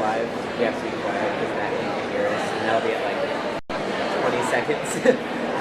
live, we have to be quiet because Matt can hear us, and that'll be at like 20 seconds.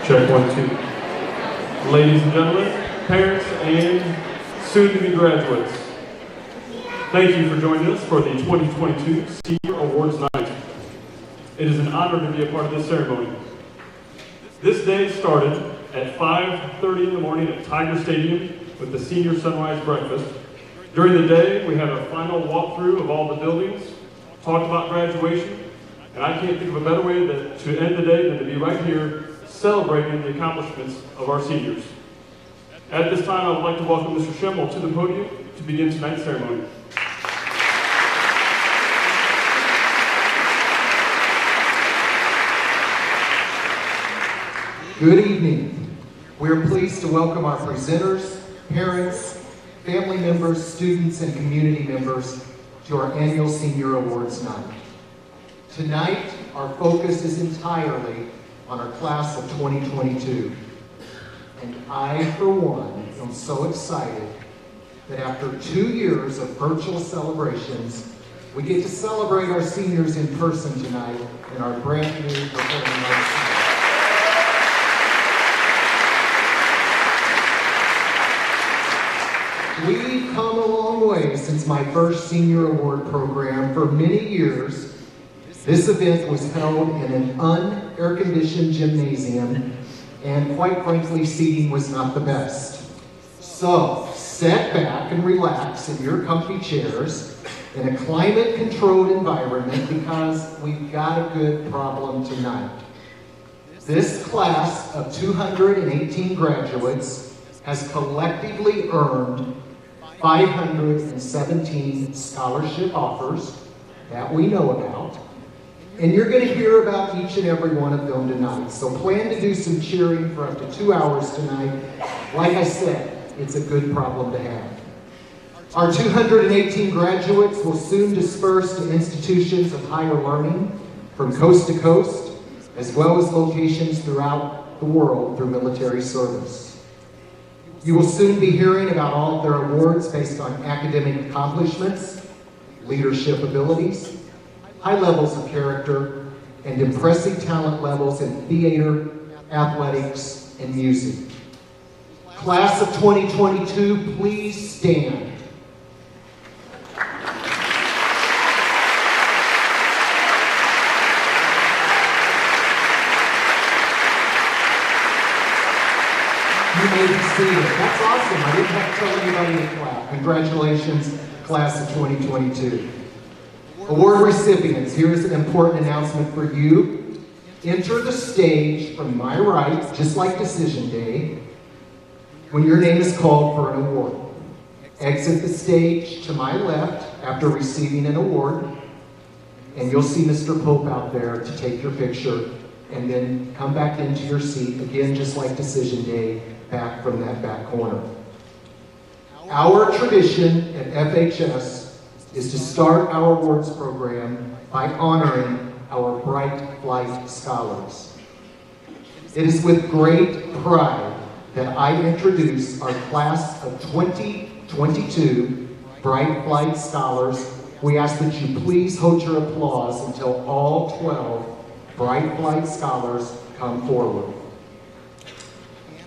Check 1, 2. Ladies and gentlemen, parents, and soon-to-be graduates, thank you for joining us for the 2022 Senior Awards Night. It is an honor to be a part of this ceremony. This day started at 5:30 in the morning at Tiger Stadium with the Senior Sunrise Breakfast. During the day, we had a final walkthrough of all the buildings, talked about graduation, and I can't think of a better way to end the day than to be right here celebrating the accomplishments of our seniors. At this time, I would like to welcome Mr. Schemmel to the podium to begin tonight's ceremony. Good evening. We are pleased to welcome our presenters, parents, family members, students, and community members to our annual Senior Awards Night. Tonight, our focus is entirely on our class of 2022. And I, for one, am so excited that after 2 years of virtual celebrations, we get to celebrate our seniors in person tonight in our brand new Performing Arts Center. We've come a long way since my first Senior Award program. For many years, this event was held in an un-air-conditioned gymnasium, and quite frankly, seating was not the best. So, sit back and relax in your comfy chairs in a climate-controlled environment because we've got a good problem tonight. This class of 218 graduates has collectively earned 517 scholarship offers that we know about, and you're going to hear about each and every one of them tonight. So plan to do some cheering for up to 2 hours tonight. Like I said, it's a good problem to have. Our 218 graduates will soon disperse to institutions of higher learning from coast to coast, as well as locations throughout the world through military service. You will soon be hearing about all of their awards based on academic accomplishments, leadership abilities, high levels of character, and impressive talent levels in theater, athletics, and music. Class of 2022, please stand. You may be seated. That's awesome. I didn't have to tell anybody to clap. Congratulations, class of 2022. Award recipients, here's an important announcement for you. Enter the stage from my right, just like Decision Day, when your name is called for an award. Exit the stage to my left after receiving an award, and you'll see Mr. Pope out there to take your picture, and then come back into your seat, again, just like Decision Day, back from that back corner. Our tradition at FHS is to start our awards program by honoring our Bright Flight Scholars. It is with great pride that I introduce our class of 2022 Bright Flight Scholars. We ask that you please hold your applause until all 12 Bright Flight Scholars come forward.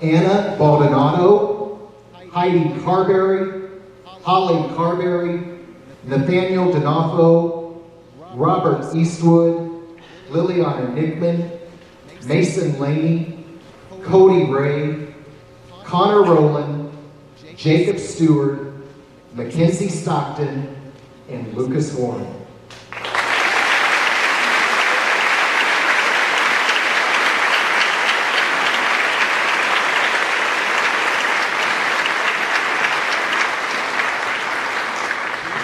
Anna Baldonado, Heidi Carberry, Holly Carberry, Nathaniel D'Onofrio, Robert Eastwood, Liliana Nickman, Mason Laney, Cody Ray, Connor Rowland, Jacob Stewart, Mackenzie Stockton, and Lucas Warren.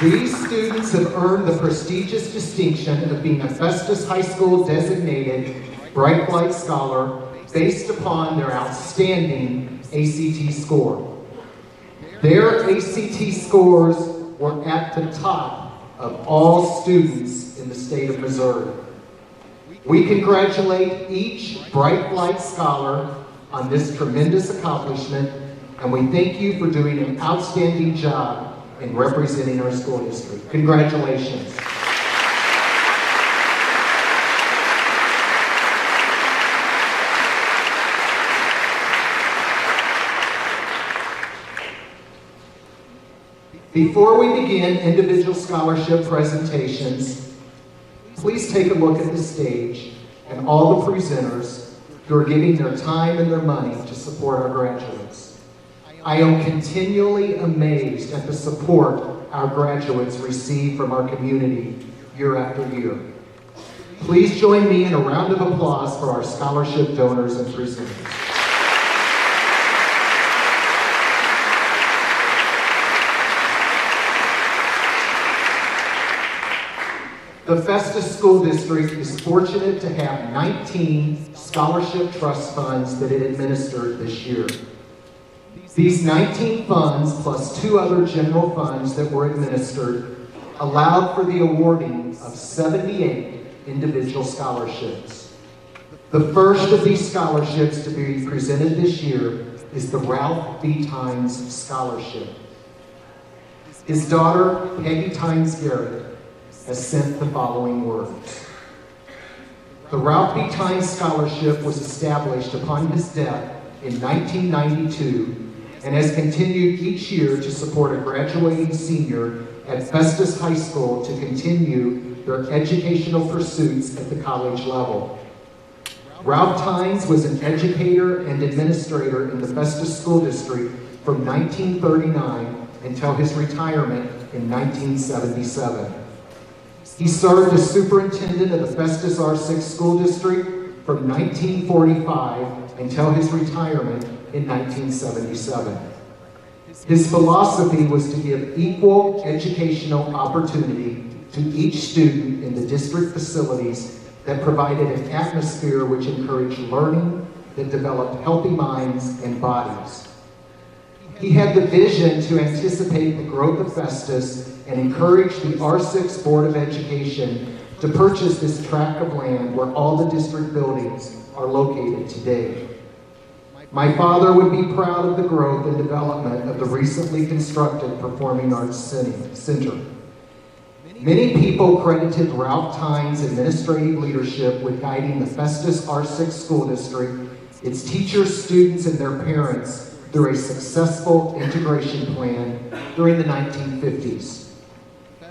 These students have earned the prestigious distinction of being a Festus High School designated Bright Flight Scholar based upon their outstanding ACT score. Their ACT scores were at the top of all students in the state of Missouri. We congratulate each Bright Flight Scholar on this tremendous accomplishment, and we thank you for doing an outstanding job in representing our school district. Congratulations. Before we begin individual scholarship presentations, please take a look at the stage and all the presenters who are giving their time and their money to support our graduates. I am continually amazed at the support our graduates receive from our community year after year. Please join me in a round of applause for our scholarship donors and presenters. The Festus School District is fortunate to have 19 scholarship trust funds that it administered this year. These 19 funds, plus 2 other general funds that were administered, allowed for the awarding of 78 individual scholarships. The first of these scholarships to be presented this year is the Ralph B. Tynes Scholarship. His daughter, Peggy Tynes Garrett, has sent the following words. The Ralph B. Tynes Scholarship was established upon his death in 1992 and has continued each year to support a graduating senior at Festus High School to continue their educational pursuits at the college level. Ralph Tynes was an educator and administrator in the Festus School District from 1939 until his retirement in 1977. He served as superintendent of the Festus R6 School District from 1945 until his retirement in 1977. His philosophy was to give equal educational opportunity to each student in the district facilities that provided an atmosphere which encouraged learning, that developed healthy minds and bodies. He had the vision to anticipate the growth of Festus and encourage the R6 Board of Education to purchase this tract of land where all the district buildings are located today. My father would be proud of the growth and development of the recently constructed Performing Arts Center. Many people credited Ralph Tynes' administrative leadership with guiding the Festus R6 School District, its teachers, students, and their parents through a successful integration plan during the 1950s.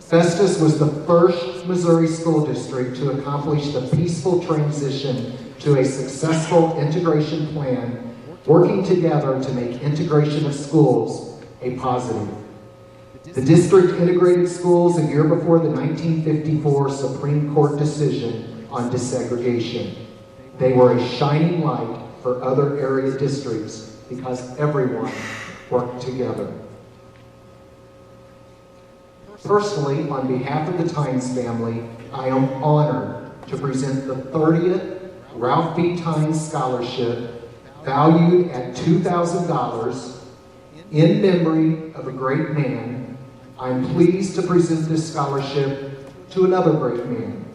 Festus was the first Missouri school district to accomplish the peaceful transition to a successful integration plan, working together to make integration of schools a positive. The district integrated schools a year before the 1954 Supreme Court decision on desegregation. They were a shining light for other area districts because everyone worked together. Personally, on behalf of the Tynes family, I am honored to present the 30th Ralph B. Tynes Scholarship, valued at $2,000, in memory of a great man. I'm pleased to present this scholarship to another great man,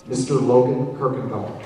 Mr. Logan Kirkendall.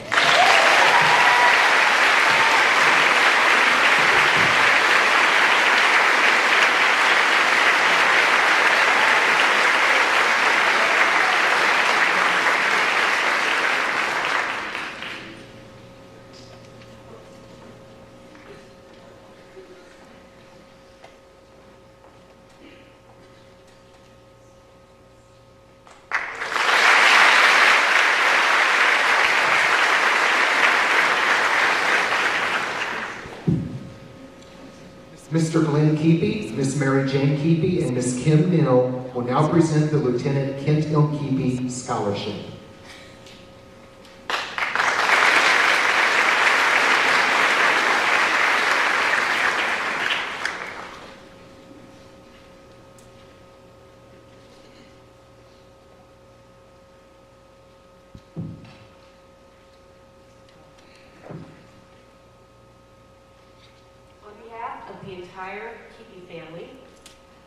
Mr. Glenn Keepy, Miss Mary Jane Keepy, and Miss Kim Neal will now present the Lieutenant Kent L. Keepy Scholarship. The entire Keepy family,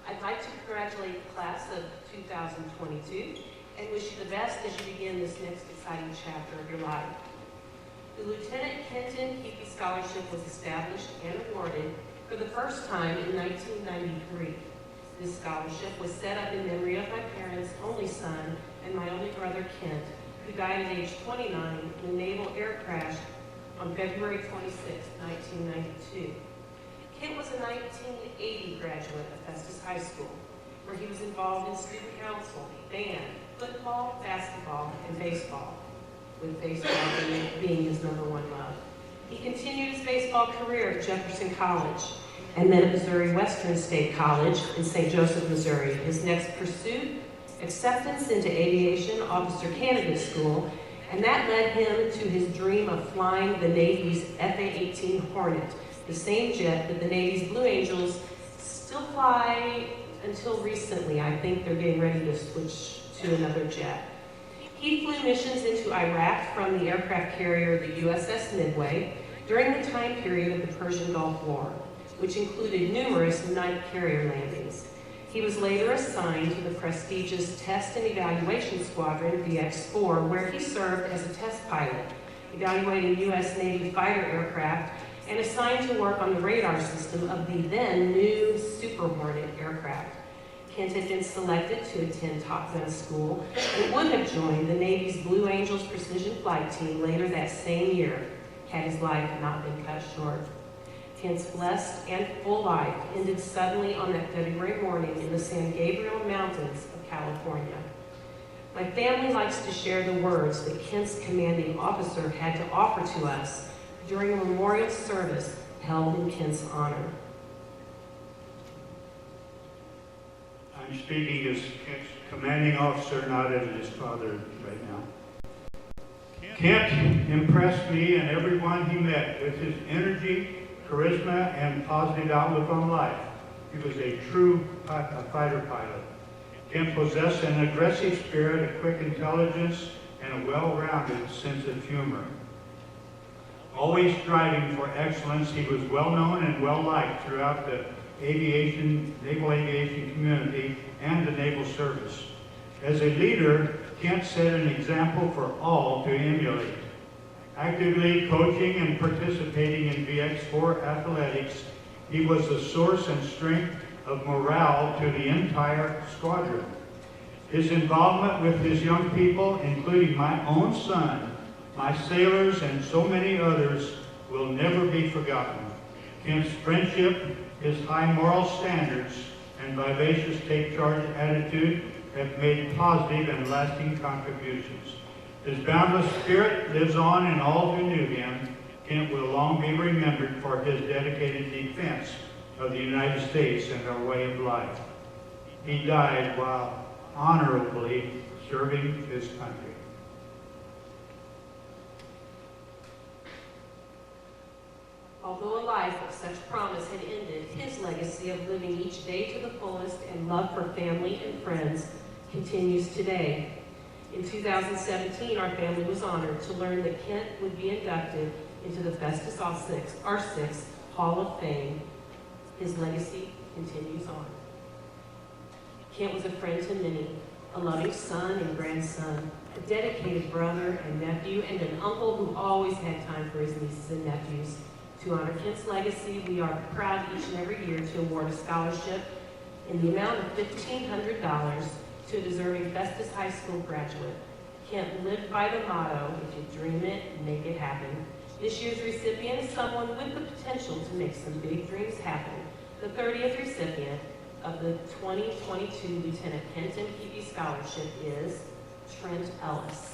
I'd like to congratulate the class of 2022 and wish you the best as you begin this next exciting chapter of your life. The Lieutenant Kenton Keepy Scholarship was established and awarded for the first time in 1993. This scholarship was set up in memory of my parents' only son and my only brother Kent, who died at age 29 in a naval air crash on February 26, 1992. Kent was a 1980 graduate of Festus High School. where he was involved in student council, band, football, basketball, and baseball, with baseball being his number one love. He continued his baseball career at Jefferson College and then at Missouri Western State College in St. Joseph, Missouri. His next pursuit, acceptance into aviation officer candidate school, and that led him to his dream of flying the Navy's FA-18 Hornet, the same jet that the Navy's Blue Angels still fly until recently. I think they're getting ready to switch to another jet. He flew missions into Iraq from the aircraft carrier the USS Midway during the time period of the Persian Gulf War, which included numerous night carrier landings. He was later assigned to the prestigious Test and Evaluation Squadron, VX-4, where he served as a test pilot, evaluating U.S. Navy fighter aircraft, and assigned to work on the radar system of the then new Super Hornet aircraft. Kent had been selected to attend Top Gun school and would have joined the Navy's Blue Angels Precision Flight Team later that same year, had his life not been cut short. Kent's blessed and full life ended suddenly on that February morning in the San Gabriel Mountains of California. My family likes to share the words that Kent's commanding officer had to offer to us during a memorial service held in Kent's honor. I'm speaking as Kent's commanding officer, not as his father right now. Kent impressed me and everyone he met with his energy, charisma, and positive outlook on life. He was a true fighter pilot. Kent possessed an aggressive spirit, a quick intelligence, and a well-rounded sense of humor. Always striving for excellence, he was well-known and well-liked throughout the naval aviation community and the naval service. As a leader, Kent set an example for all to emulate. Actively coaching and participating in VX-4 athletics, he was the source and strength of morale to the entire squadron. His involvement with his young people, including my own son, my sailors, and so many others, will never be forgotten. Kent's friendship, his high moral standards, and vivacious take-charge attitude have made positive and lasting contributions. His boundless spirit lives on in all who knew him. Kent will long be remembered for his dedicated defense of the United States and our way of life. He died while honorably serving his country. Although a life of such promise had ended, his legacy of living each day to the fullest and love for family and friends continues today. In 2017, our family was honored to learn that Kent would be inducted into the Festus R6 Hall of Fame. His legacy continues on. Kent was a friend to many, a loving son and grandson, a dedicated brother and nephew, and an uncle who always had time for his nieces and nephews. To honor Kent's legacy, we are proud each and every year to award a scholarship in the amount of $1,500 to a deserving Festus High School graduate. Kent lived by the motto, if you dream it, make it happen. This year's recipient is someone with the potential to make some big dreams happen. The 30th recipient of the 2022 Lieutenant Kenton Peavy Scholarship is Trent Ellis.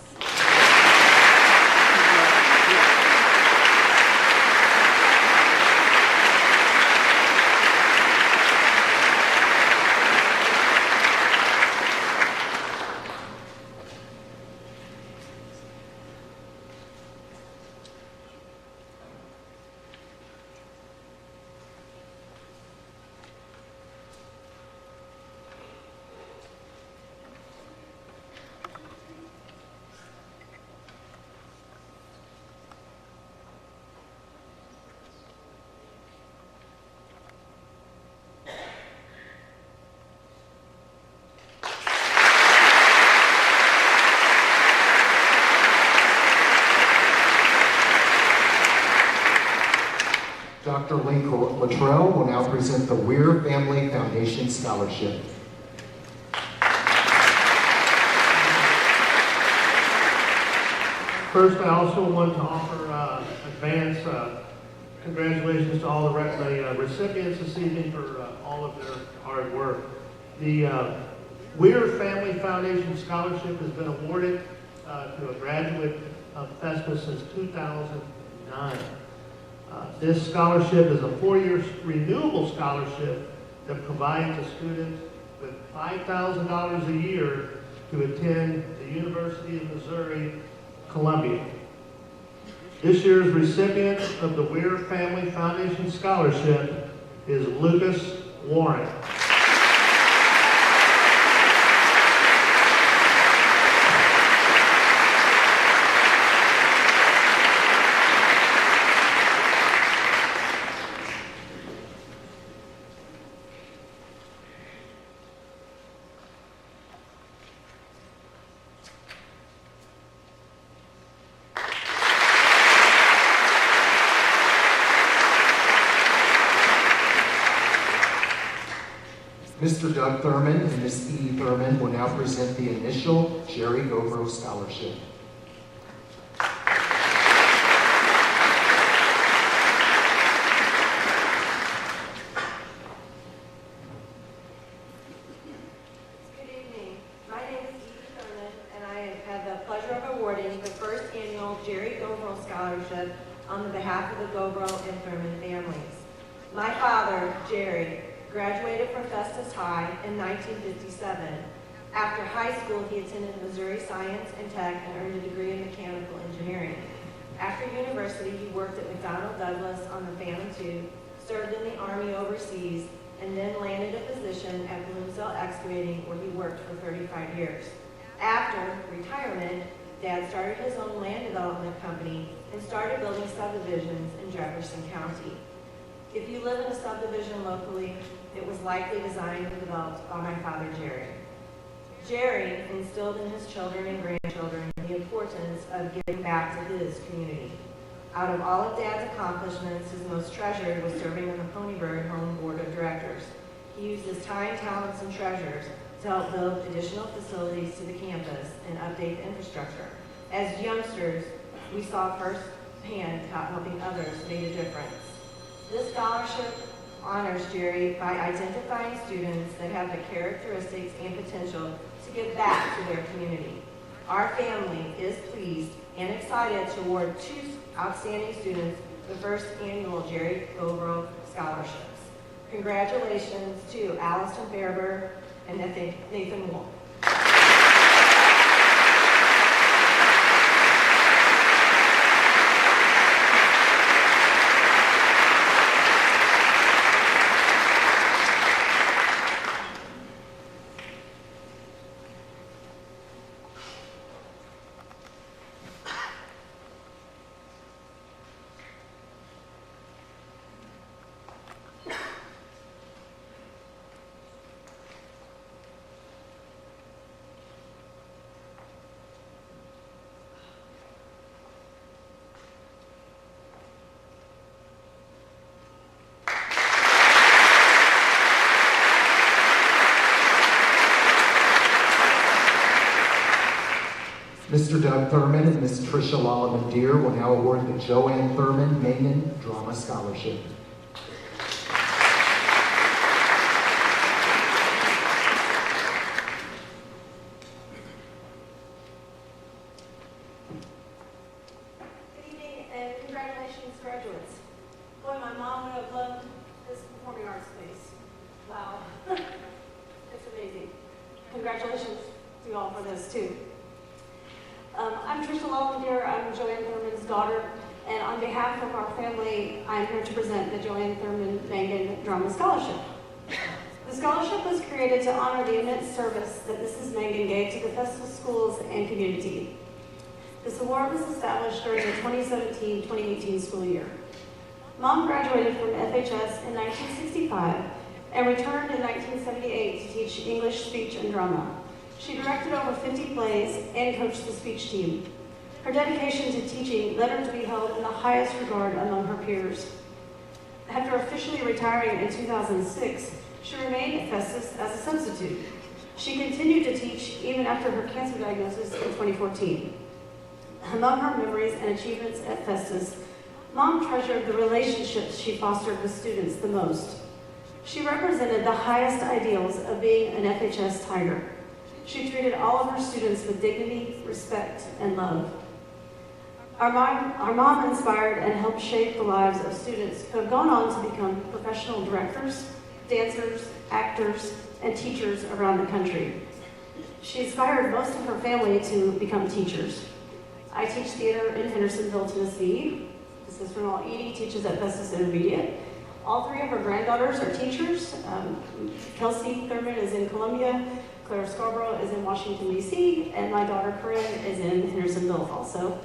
Dr. Link Luttrell will now present the Weir Family Foundation Scholarship. First, I also want to offer advance congratulations to all the recipients this evening for all of their hard work. The Weir Family Foundation Scholarship has been awarded to a graduate of Festus since 2009. This scholarship is a 4-year renewable scholarship that provides a student with $5,000 a year to attend the University of Missouri, Columbia. This year's recipient of the Weir Family Foundation Scholarship is Lucas Warren. Mr. Doug Thurman and Ms. E. Thurman will now present the initial Jerry Gobro Scholarship. Good evening. My name is E. Thurman, and I have had the pleasure of awarding the first annual Jerry Gobro Scholarship on the behalf of the Gobro and Thurman families. My father, Jerry, graduated from Festus High in 1957. After high school, he attended Missouri Science and Tech and earned a degree in mechanical engineering. After university, he worked at McDonnell Douglas on the Phantom II, served in the Army overseas, and then landed a position at Bloomsdale Excavating, where he worked for 35 years. After retirement, Dad started his own land development company and started building subdivisions in Jefferson County. If you live in a subdivision locally, it was likely designed and developed by my father, Jerry. Jerry instilled in his children and grandchildren the importance of giving back to his community. Out of all of Dad's accomplishments, his most treasured was serving on the Ponybird Home Board of Directors. He used his time, talents, and treasures to help build additional facilities to the campus and update the infrastructure. As youngsters, we saw firsthand how helping others made a difference. This scholarship honors Jerry by identifying students that have the characteristics and potential to give back to their community. Our family is pleased and excited to award 2 outstanding students the first annual Jerry Gobro Scholarships. Congratulations to Allison Fairberg and Nathan Wolf. Mr. Doug Thurman and Ms. Tricia Lalaman Deer will now award the Joanne Thurman Mangan Drama Scholarship. Good evening and congratulations, graduates. Boy, my mom would have loved this performing arts space. Wow. It's amazing. Congratulations to you all for this, too. I'm Tricia Lalander. I'm Joanne Thurman's daughter, and on behalf of our family, I'm here to present the Joanne Thurman Mangan Drama Scholarship. The scholarship was created to honor the immense service that Mrs. Mangan gave to the Festus schools and community. This award was established during the 2017-2018 school year. Mom graduated from FHS in 1965 and returned in 1978 to teach English, speech, and drama. She directed over 50 plays and coached the speech team. Her dedication to teaching led her to be held in the highest regard among her peers. After officially retiring in 2006, she remained at Festus as a substitute. She continued to teach even after her cancer diagnosis in 2014. Among her memories and achievements at Festus, Mom treasured the relationships she fostered with students the most. She represented the highest ideals of being an FHS Tiger. She treated all of her students with dignity, respect, and love. Our mom inspired and helped shape the lives of students who have gone on to become professional directors, dancers, actors, and teachers around the country. She inspired most of her family to become teachers. I teach theater in Hendersonville, Tennessee. Sister-in-law Edie teaches at Festus Intermediate. All three of her granddaughters are teachers. Kelsey Thurman is in Columbia, Claire Scarborough is in Washington, D.C., and my daughter Corinne is in Hendersonville also.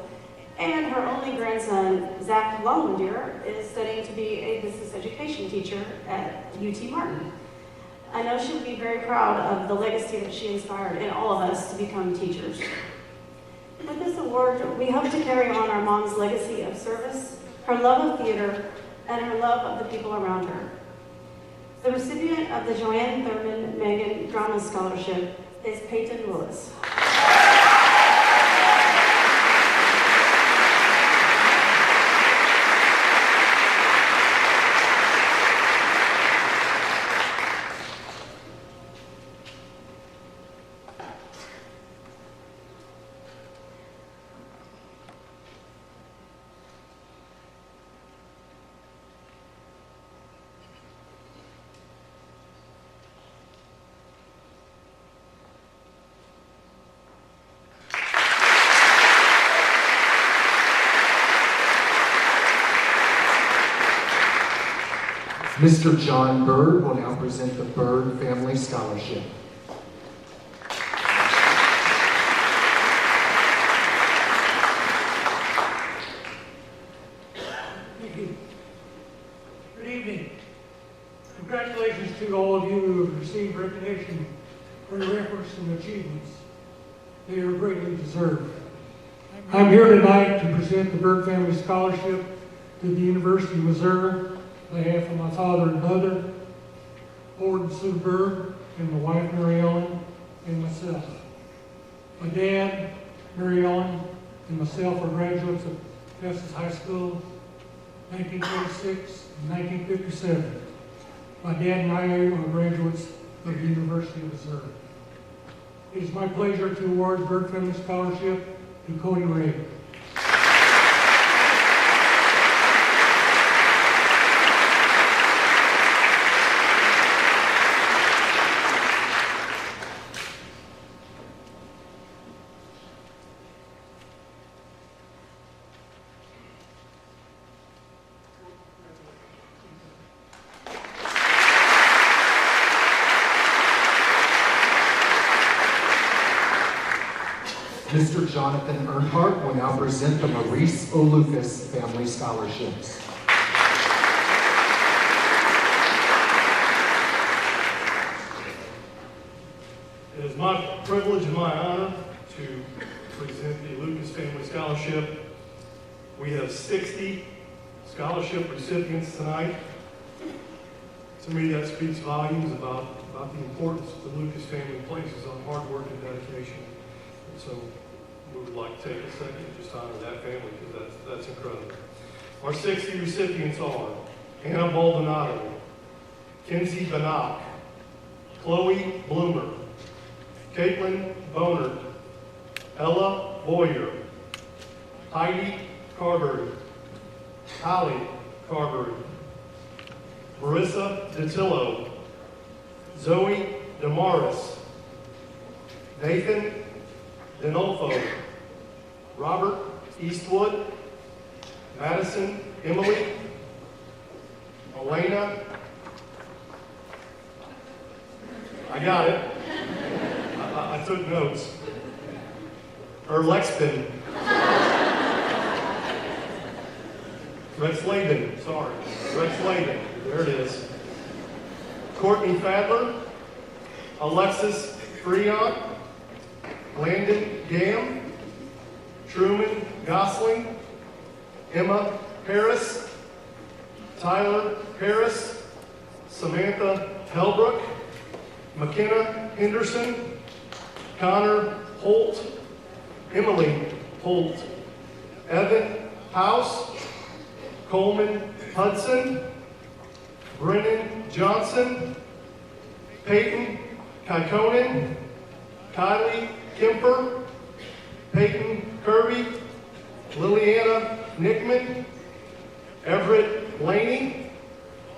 And her only grandson, Zach Longwindier, is studying to be a business education teacher at UT Martin. I know she would be very proud of the legacy that she inspired in all of us to become teachers. With this award, we hope to carry on our mom's legacy of service, her love of theater, and her love of the people around her. The recipient of the Joanne Thurman Megan Drama Scholarship is Peyton Willis. Mr. John Bird will now present the Bird Family Scholarship. Thank you. Good evening. Congratulations to all of you who have received recognition for your efforts and achievements. They are greatly deserved. I'm here tonight to present the Bird Family Scholarship to the University of Missouri on behalf of my father and mother, Ford and Sue Bird, and my wife, Mary Ellen, and myself. My dad, Mary Ellen, and myself are graduates of Festus High School, 1946 and 1957. My dad and I are graduates of the University of Missouri. It is my pleasure to award the Bird Family Scholarship to Cody Ray. Mr. Jonathan Earnhardt will now present the Maurice O. Lucas Family Scholarships. It is my privilege and my honor to present the Lucas Family Scholarship. We have 60 scholarship recipients tonight. To me, that speaks volumes about the importance the Lucas family places on hard work and dedication. And so we would like to take a second just to honor that family because that's incredible. Our 60 recipients are Anna Baldonado, Kinsey Bannock, Chloe Bloomer, Caitlin Bonert, Ella Boyer, Heidi Carberry, Holly Carberry, Marissa DeTillo, Zoe Damaris, Nathan Denolfo, Robert Eastwood, Madison Emily, Elena, I got it, I took notes, Erlexpin, Rex-Laden, sorry, Rex-Laden, there it is, Courtney Fadler, Alexis Freon, Landon Gam, Truman Gosling, Emma Harris, Tyler Harris, Samantha Helbrook, McKenna Henderson, Connor Holt, Emily Holt, Evan House, Coleman Hudson, Brennan Johnson, Peyton Kikonen, Kylie Kemper, Peyton Kirby, Liliana Nickman, Everett Blaney,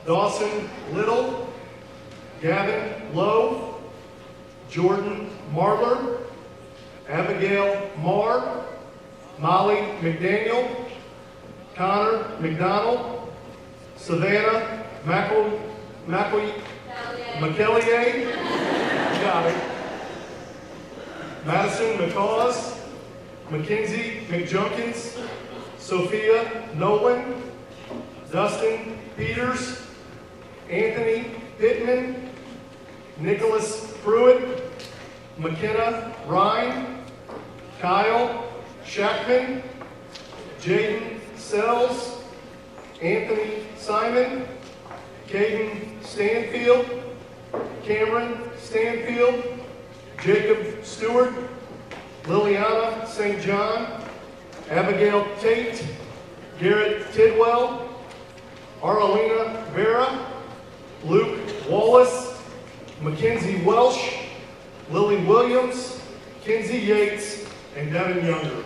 Dawson Little, Gavin Lowe, Jordan Marler, Abigail Marr, Molly McDaniel, Connor McDonald, Savannah McEllier, got it, Madison McCaws, Mackenzie McJunkins, Sophia Nolan, Dustin Peters, Anthony Pittman, Nicholas Pruitt, McKenna Ryan, Kyle Shackman, Jaden Sells, Anthony Simon, Caden Stanfield, Cameron Stanfield, Jacob Stewart, Liliana St. John, Abigail Tate, Garrett Tidwell, Arlena Vera, Luke Wallace, Mackenzie Welsh, Lily Williams, Kinsey Yates, and Devin Younger.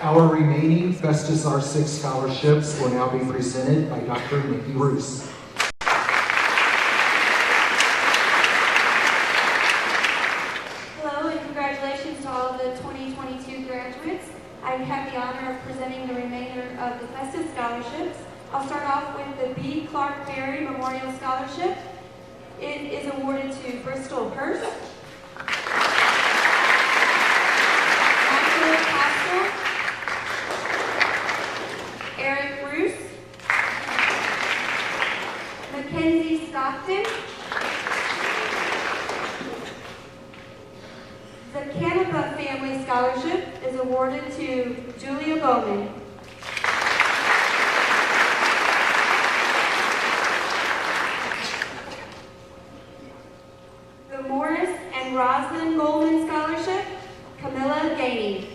Our remaining Festus R6 scholarships will now be presented by Dr. Nikki Roos. Hello and congratulations to all of the 2022 graduates. I have the honor of presenting the remainder of the Festus scholarships. I'll start off with the B. Clark Berry Memorial Scholarship. It is awarded to Bristol Hurst, Michael Castle, Eric Bruce, Mackenzie Stockton, the Canepa Family Scholarship is awarded to Julia Bowman. The Morris and Rosalind Goldman Scholarship, Camilla Gainey.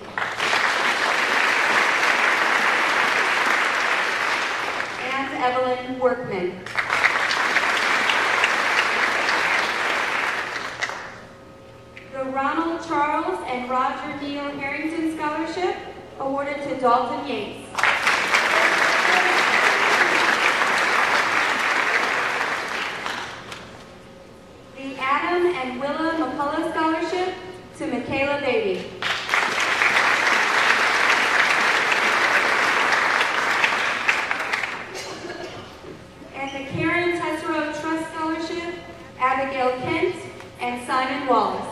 And Evelyn Workman. The Ronald Charles and Roger Neal Harrington Scholarship, awarded to Dalton Yates. The Adam and Willa McCullough Scholarship to Michaela Beatty. And the Karen Tesoro Trust Scholarship, Abigail Kent and Simon Wallace.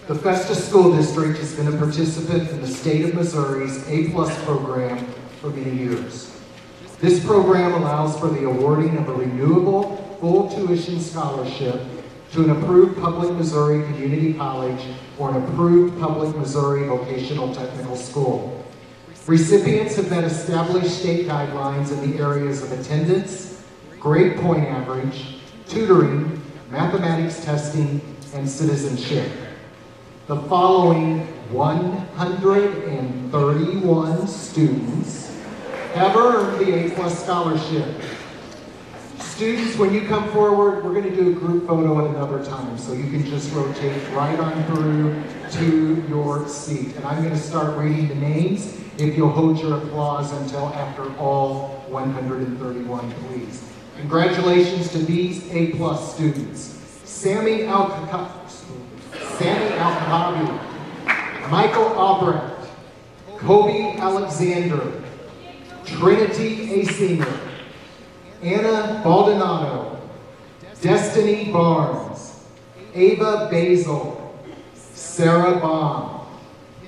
The Festus School District has been a participant in the state of Missouri's A+ program for many years. This program allows for the awarding of a renewable full tuition scholarship to an approved public Missouri community college or an approved public Missouri vocational technical school. Recipients have met established state guidelines in the areas of attendance, grade point average, tutoring, mathematics testing, and citizenship. The following 131 students have earned the A+ scholarship. Students, when you come forward, we're going to do a group photo at another time, so you can just rotate right on through to your seat. And I'm going to start reading the names. If you'll hold your applause until after all 131, please. Congratulations to these A+ students. Sammy Al-Khattabi, Michael Albrecht, Kobe Alexander, Trinity A. Singer, Anna Baldonado, Destiny Barnes, Ava Basil, Sarah Baum,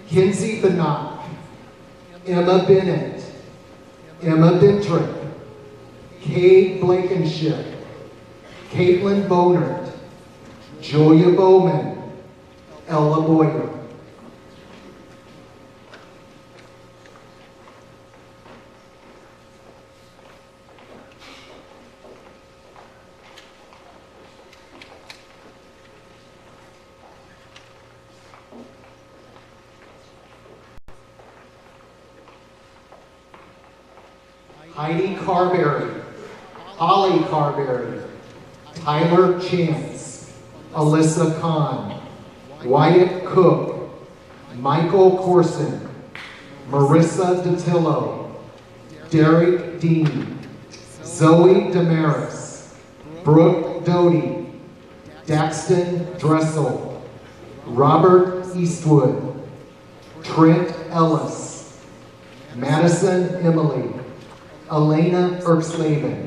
Kinsey Banach, Emma Bennett, Emma Bentrick, Kay Blankenship, Caitlin Bonert, Julia Bowman, Ella Boyer. Heidi Carberry, Holly Carberry, Tyler Chance, Alyssa Kahn, Wyatt Cook, Michael Corson, Marissa DeTillo, Derek Dean, Zoe Damaris, Brooke Doty, Daxton Dressel, Robert Eastwood, Trent Ellis, Madison Emily, Elena Erpslaven.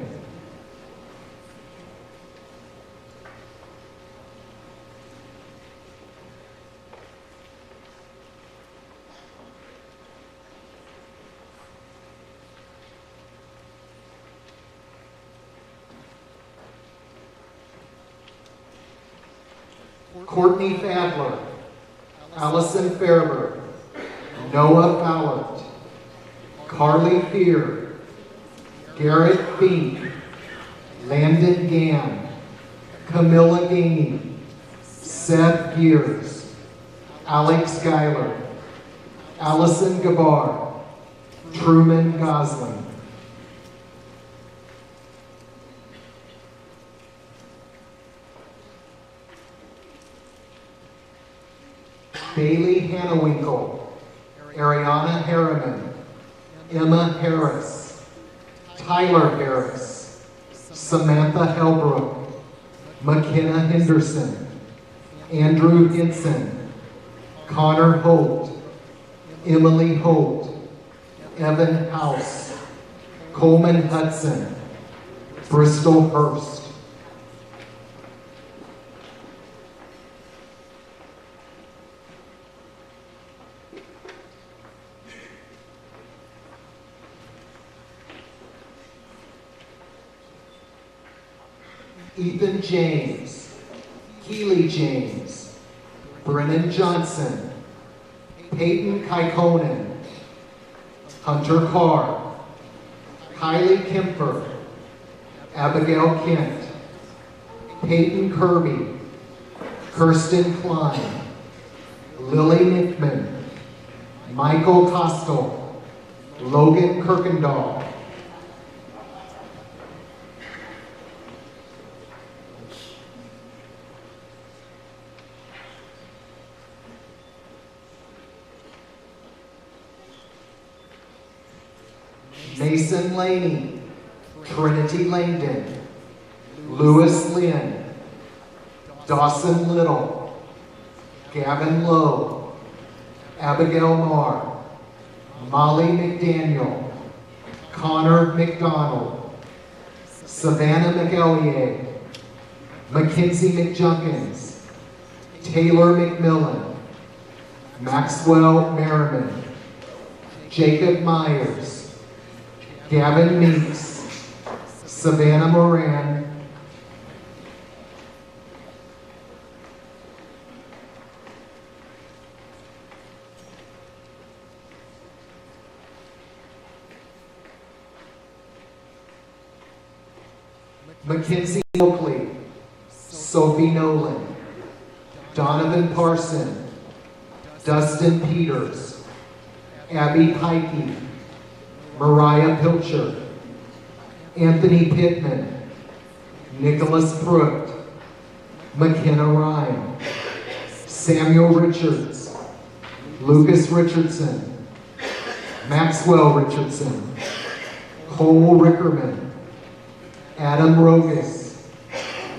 Courtney Fadler, Allison Fairburn, Noah Fowlert, Carly Fear, Garrett Fink, Landon Gann, Camilla Ganey, Seth Gears, Alex Geiler, Allison Gabar, Truman Gosling. Bailey Hannewinkle, Ariana Harriman, Emma Harris, Tyler Harris, Samantha Helbrook, McKenna Henderson, Andrew Hinson, Connor Holt, Emily Holt, Evan House, Coleman Hudson, Bristol Hurst. Ethan James, Keely James, Brennan Johnson, Peyton Kaikonen, Hunter Carr, Kylie Kemper, Abigail Kent, Peyton Kirby, Kirsten Klein, Lily Nickman, Michael Kostel, Logan Kirkendall, Mason Laney, Trinity Langdon, Lewis Lynn, Dawson Little, Gavin Lowe, Abigail Marr, Molly McDaniel, Connor McDonald, Savannah McEllier, Mackenzie McJunkins, Taylor McMillan, Maxwell Merriman, Jacob Myers, Gavin Meeks, Savannah Moran, Mackenzie Oakley, Sophie Nolan, Donovan Parson, Dustin Peters, Abby Pikey, Mariah Pilcher, Anthony Pittman, Nicholas Pruitt, McKenna Ryan, Samuel Richards, Lucas Richardson, Maxwell Richardson, Cole Rickerman, Adam Rogas,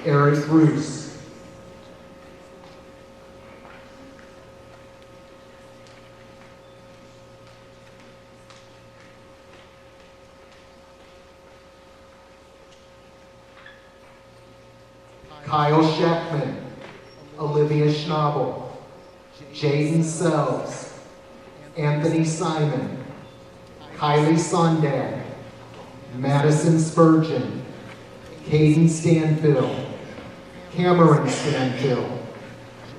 Eric Bruce. Kyle Shackman, Olivia Schnabel, Jaden Sells, Anthony Simon, Kylie Sondad, Madison Spurgeon, Caden Stanfield, Cameron Stanfield,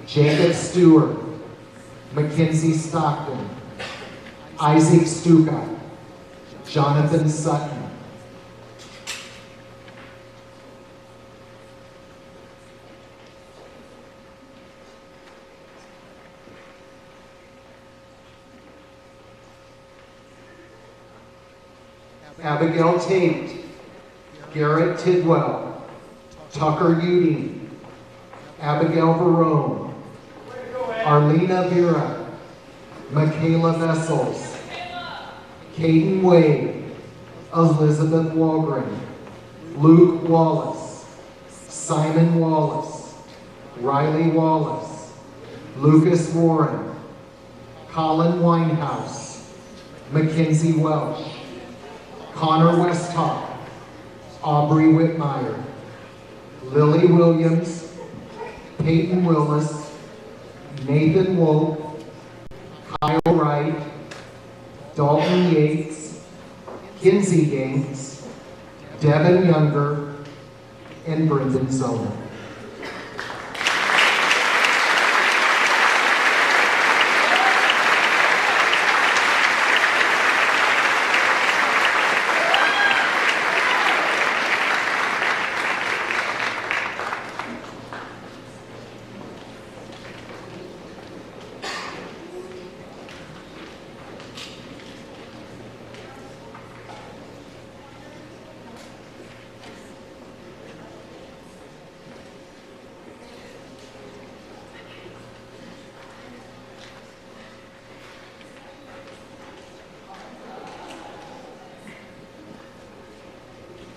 Jacob Stewart, Mackenzie Stockton, Isaac Stuka, Jonathan Sutton. Abigail Tate, Garrett Tidwell, Tucker Uding, Abigail Barone, Arlena Vera, Michaela Vessels, Caden Wade, Elizabeth Walgren, Luke Wallace, Simon Wallace, Riley Wallace, Lucas Warren, Colin Winehouse, Mackenzie Welch, Connor Westhoff, Aubrey Whitmire, Lily Williams, Peyton Willis, Nathan Wolf, Kyle Wright, Dalton Yates, Kinsey Gaines, Devin Younger, and Brendan Zoner.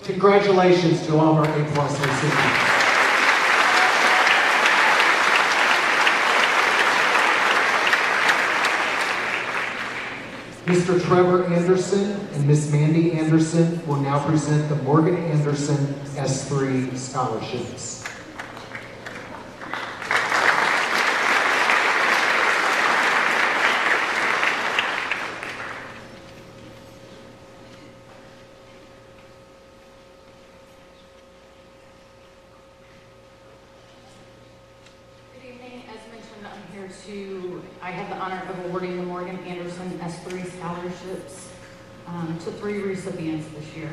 Congratulations to all of our A+ recipients. Mr. Trevor Anderson and Miss Mandy Anderson will now present the Morgan Anderson S3 scholarships. I have the honor of awarding the Morgan Anderson S3 scholarships to 3 recipients this year.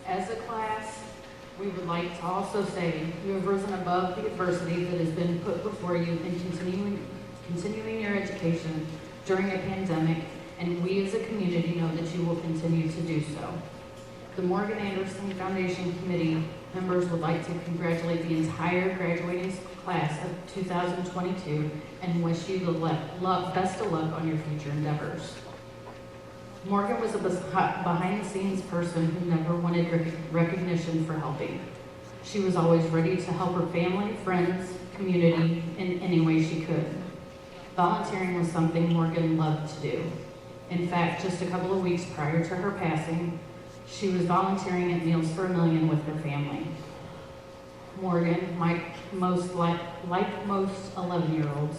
As a class, we would like to also say you have risen above the adversity that has been put before you in continuing your education during a pandemic, and we as a community know that you will continue to do so. The Morgan Anderson Foundation Committee members would like to congratulate the entire graduating class of 2022 and wish you the best of luck on your future endeavors. Morgan was a behind-the-scenes person who never wanted recognition for helping. She was always ready to help her family, friends, community in any way she could. Volunteering was something Morgan loved to do. In fact, just a couple of weeks prior to her passing, she was volunteering at Meals for a Million with her family. Morgan, like most 11-year-olds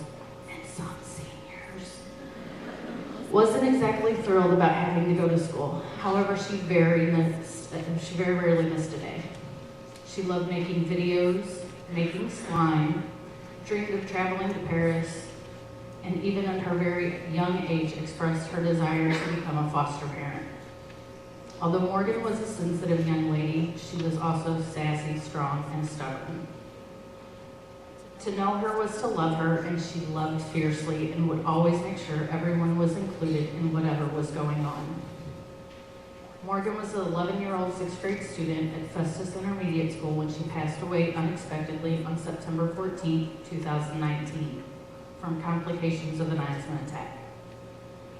and some seniors, wasn't exactly thrilled about having to go to school. However, she very rarely missed a day. She loved making videos, making slime, dreamed of traveling to Paris, and even at her very young age expressed her desire to become a foster parent. Although Morgan was a sensitive young lady, she was also sassy, strong, and stubborn. To know her was to love her, and she loved fiercely and would always make sure everyone was included in whatever was going on. Morgan was an 11-year-old 6th grade student at Festus Intermediate School when she passed away unexpectedly on September 14, 2019, from complications of an asthma attack.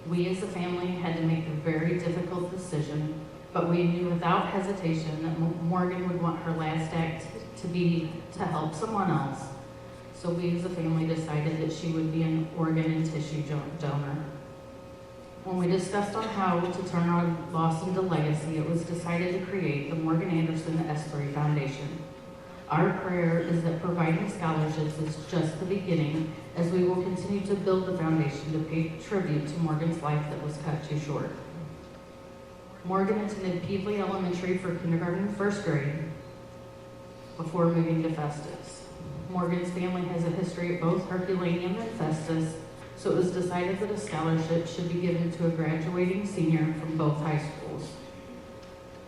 We as a family had to make a very difficult decision, but we knew without hesitation that Morgan would want her last act to be to help someone else. So we as a family decided that she would be an organ and tissue donor. When we discussed on how to turn our loss into legacy, it was decided to create the Morgan Anderson S3 Foundation. Our prayer is that providing scholarships is just the beginning, as we will continue to build the foundation to pay tribute to Morgan's life that was cut too short. Morgan attended Peevely Elementary for kindergarten and 1st grade before moving to Festus. Morgan's family has a history at both Herculaneum and Festus, so it was decided that a scholarship should be given to a graduating senior from both high schools.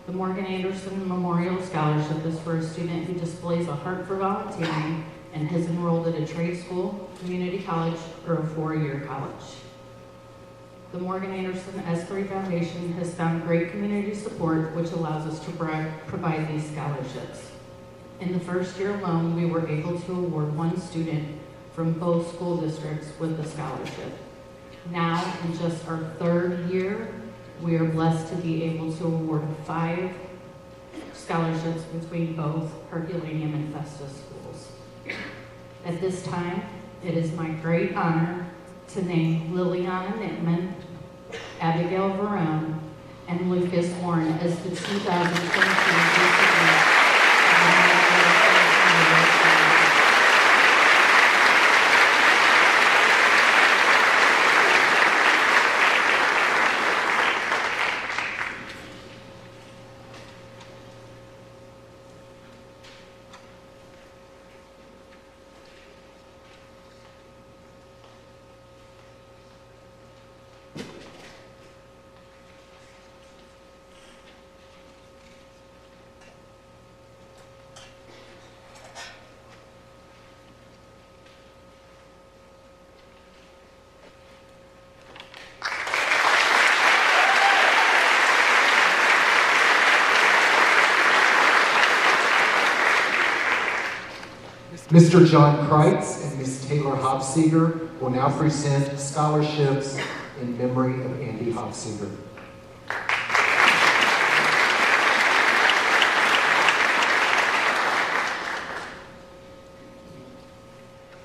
The Morgan Anderson Memorial Scholarship is for a student who displays a heart for volunteering and has enrolled at a trade school, community college, or a 4-year college. The Morgan Anderson S3 Foundation has found great community support, which allows us to provide these scholarships. In the first year alone, we were able to award 1 student from both school districts with a scholarship. Now, in just our 3rd year, we are blessed to be able to award 5 scholarships between both Herculaneum and Festus schools. At this time, it is my great honor to name Liliana Nittman, Abigail Verone, and Lucas Warren as the 2022 recipients. Mr. John Kreitz and Ms. Taylor Hofseger will now present scholarships in memory of Andy Hofseger.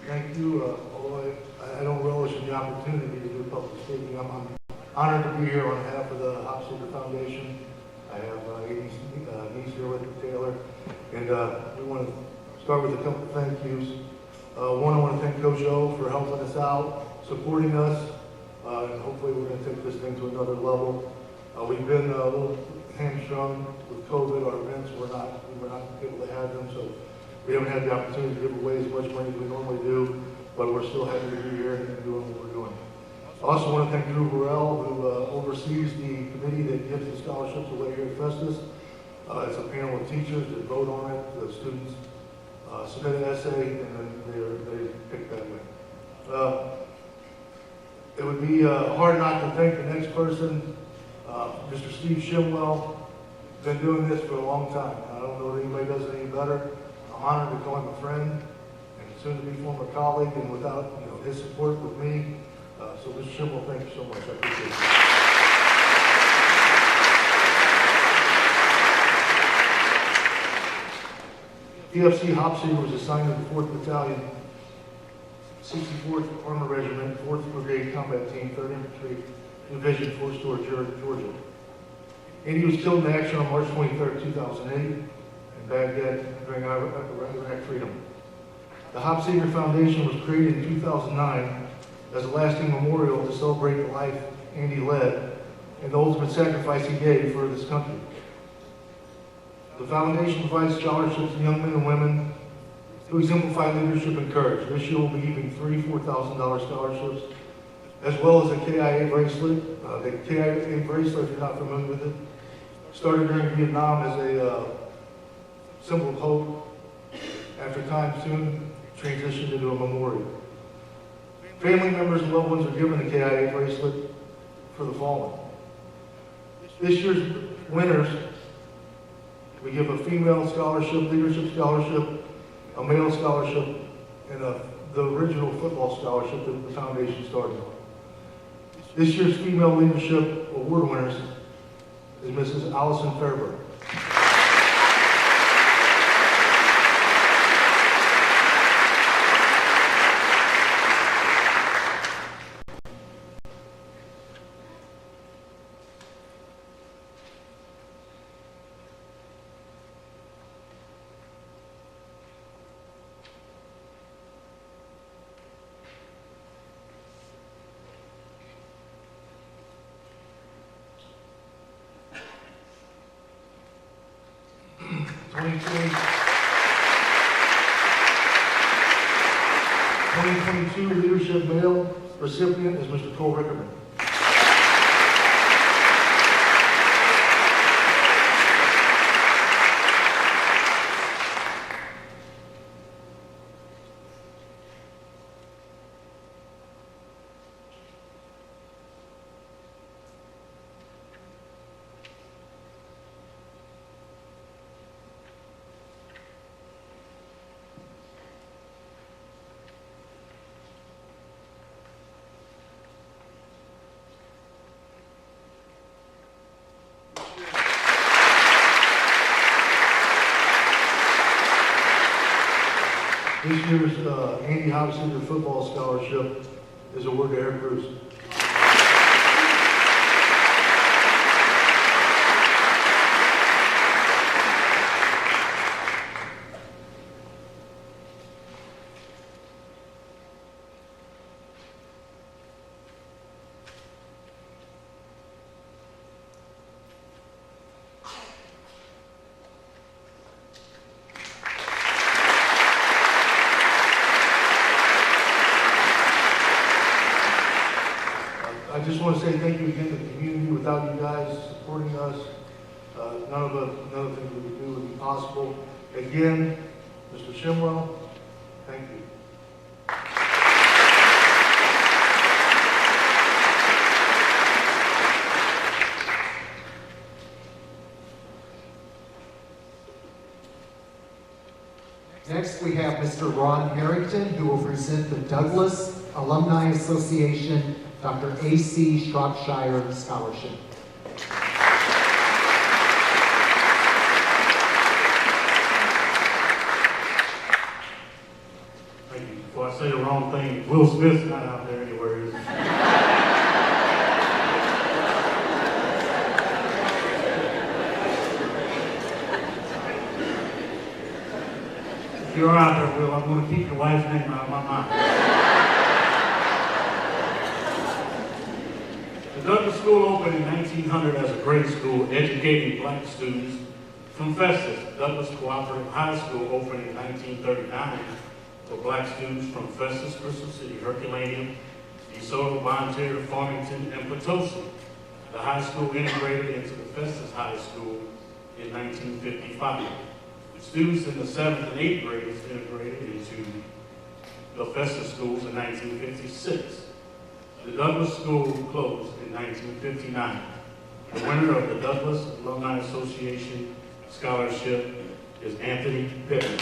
Thank you. Although I don't relish in the opportunity to do public speaking, I'm honored to be here on behalf of the Hofseger Foundation. I have Amy's niece here with me, Taylor, and we want to start with a couple of thank yous. One, I want to thank Coach O for helping us out, supporting us, and hopefully we're going to take this thing to another level. We've been a little hamstrung with COVID. Our events we were not able to have them, so we haven't had the opportunity to give away as much money as we normally do, but we're still happy to be here and doing what we're doing. I also want to thank Drew Burrell, who oversees the committee that gives the scholarships away here at Festus. It's a panel of teachers that vote on it. The students submit an essay, and then they pick that way. It would be hard not to thank the next person, Mr. Steve Shimwell. Been doing this for a long time. I don't know if anybody does it any better. I'm honored to call him a friend and soon to be former colleague, and without his support with me. So Mr. Shimwell, thank you so much. I appreciate it. PFC Hofseger was assigned to the 4th Battalion, 64th Armor Regiment, 4th Brigade Combat Team, 3rd Infantry Division, Fort Stewart, Georgia. And he was killed in action on March 23, 2008 in Baghdad during Iraq Freedom. The Hofseger Foundation was created in 2009 as a lasting memorial to celebrate the life Andy led and the ultimate sacrifice he gave for this country. The foundation provides scholarships to young men and women who exemplify leadership and courage. This year we'll be giving 3 $4,000 scholarships, as well as a KIA bracelet. The KIA bracelet, if you're not familiar with it, started during Vietnam as a symbol of hope. After time soon transitioned into a memorial. Family members and loved ones are given a KIA bracelet for the fallen. This year's winners, we give a female scholarship, leadership scholarship, a male scholarship, and the original football scholarship that the foundation started on. This year's female leadership award winners is Mrs. Allison Fairburn. '22 leadership male recipient is Mr. Cole Rickerman. This year's Andy Hobson Football Scholarship is awarded to Eric Bruce. I just want to say thank you again to the community. Without you guys supporting us, none of the things we would do would be possible. Again, Mr. Shimwell, thank you. Next, we have Mr. Ron Harrington, who will present the Douglas Alumni Association Dr. A.C. Shropshire Scholarship. Thank you. Before I say the wrong thing, Will Smith's not out there anywhere, is he? If you're out there, Will, I'm going to keep your wife's name out of my mouth. The Douglas School opened in 1900 as a grade school educating black students from Festus. Douglas Cooperative High School opened in 1939 for black students from Festus, Crystal City, Herculaneum, DeSoto, Bonterra, Farmington, and Potosi. The high school integrated into the Festus High School in 1955. Students in the 7th and 8th grades integrated into the Festus schools in 1956. The Douglas School closed in 1959. The winner of the Douglas Alumni Association Scholarship is Anthony Pittman.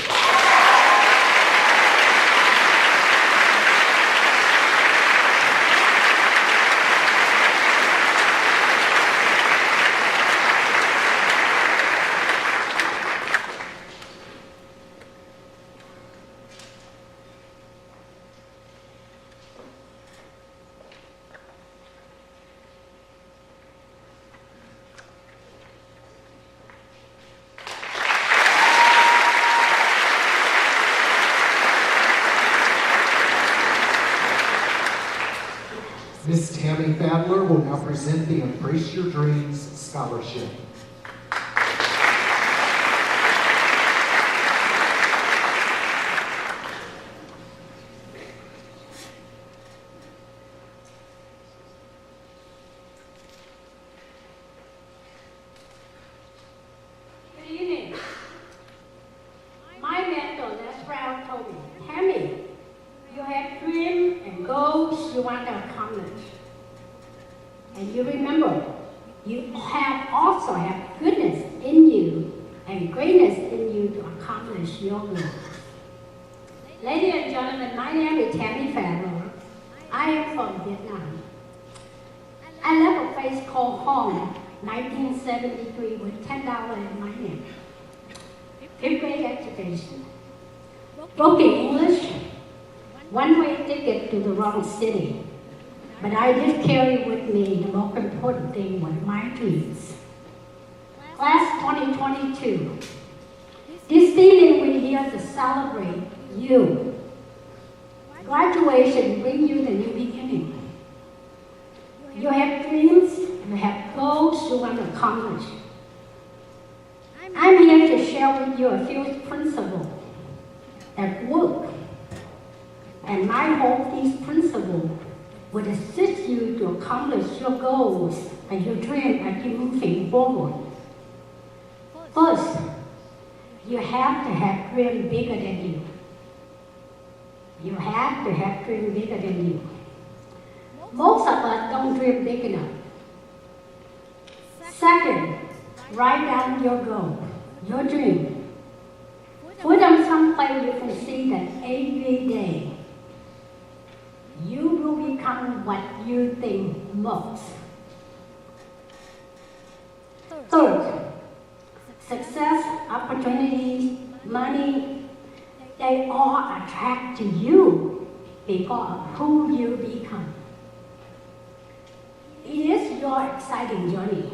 Ms. Tammy Fadler will now present the Embrace Your Dreams Scholarship. Good evening. My mentor, last round, told me, Tammy, goals you want to accomplish. And you remember, you also have goodness in you and greatness in you to accomplish your goals. Ladies and gentlemen, my name is Tammy Farrell. I am from Vietnam. I left a place called home 1973 with $10 in my name. Fifth grade education. Broken English, one-way ticket to the wrong city. But I did carry with me the most important thing was my dreams. Class 2022. This evening we're here to celebrate you. Graduation brings you the new beginning. You have dreams, you have goals you want to accomplish. I'm here to share with you a few principles that work. And I hope these principles would assist you to accomplish your goals and your dream as you're moving forward. First, you have to have dreams bigger than you. You have to have dreams bigger than you. Most of us don't dream big enough. Second, write down your goal, your dream. Put them someplace you can see that every day. You will become what you think most. Third, success, opportunities, money, they all attract to you because of who you become. It is your exciting journey.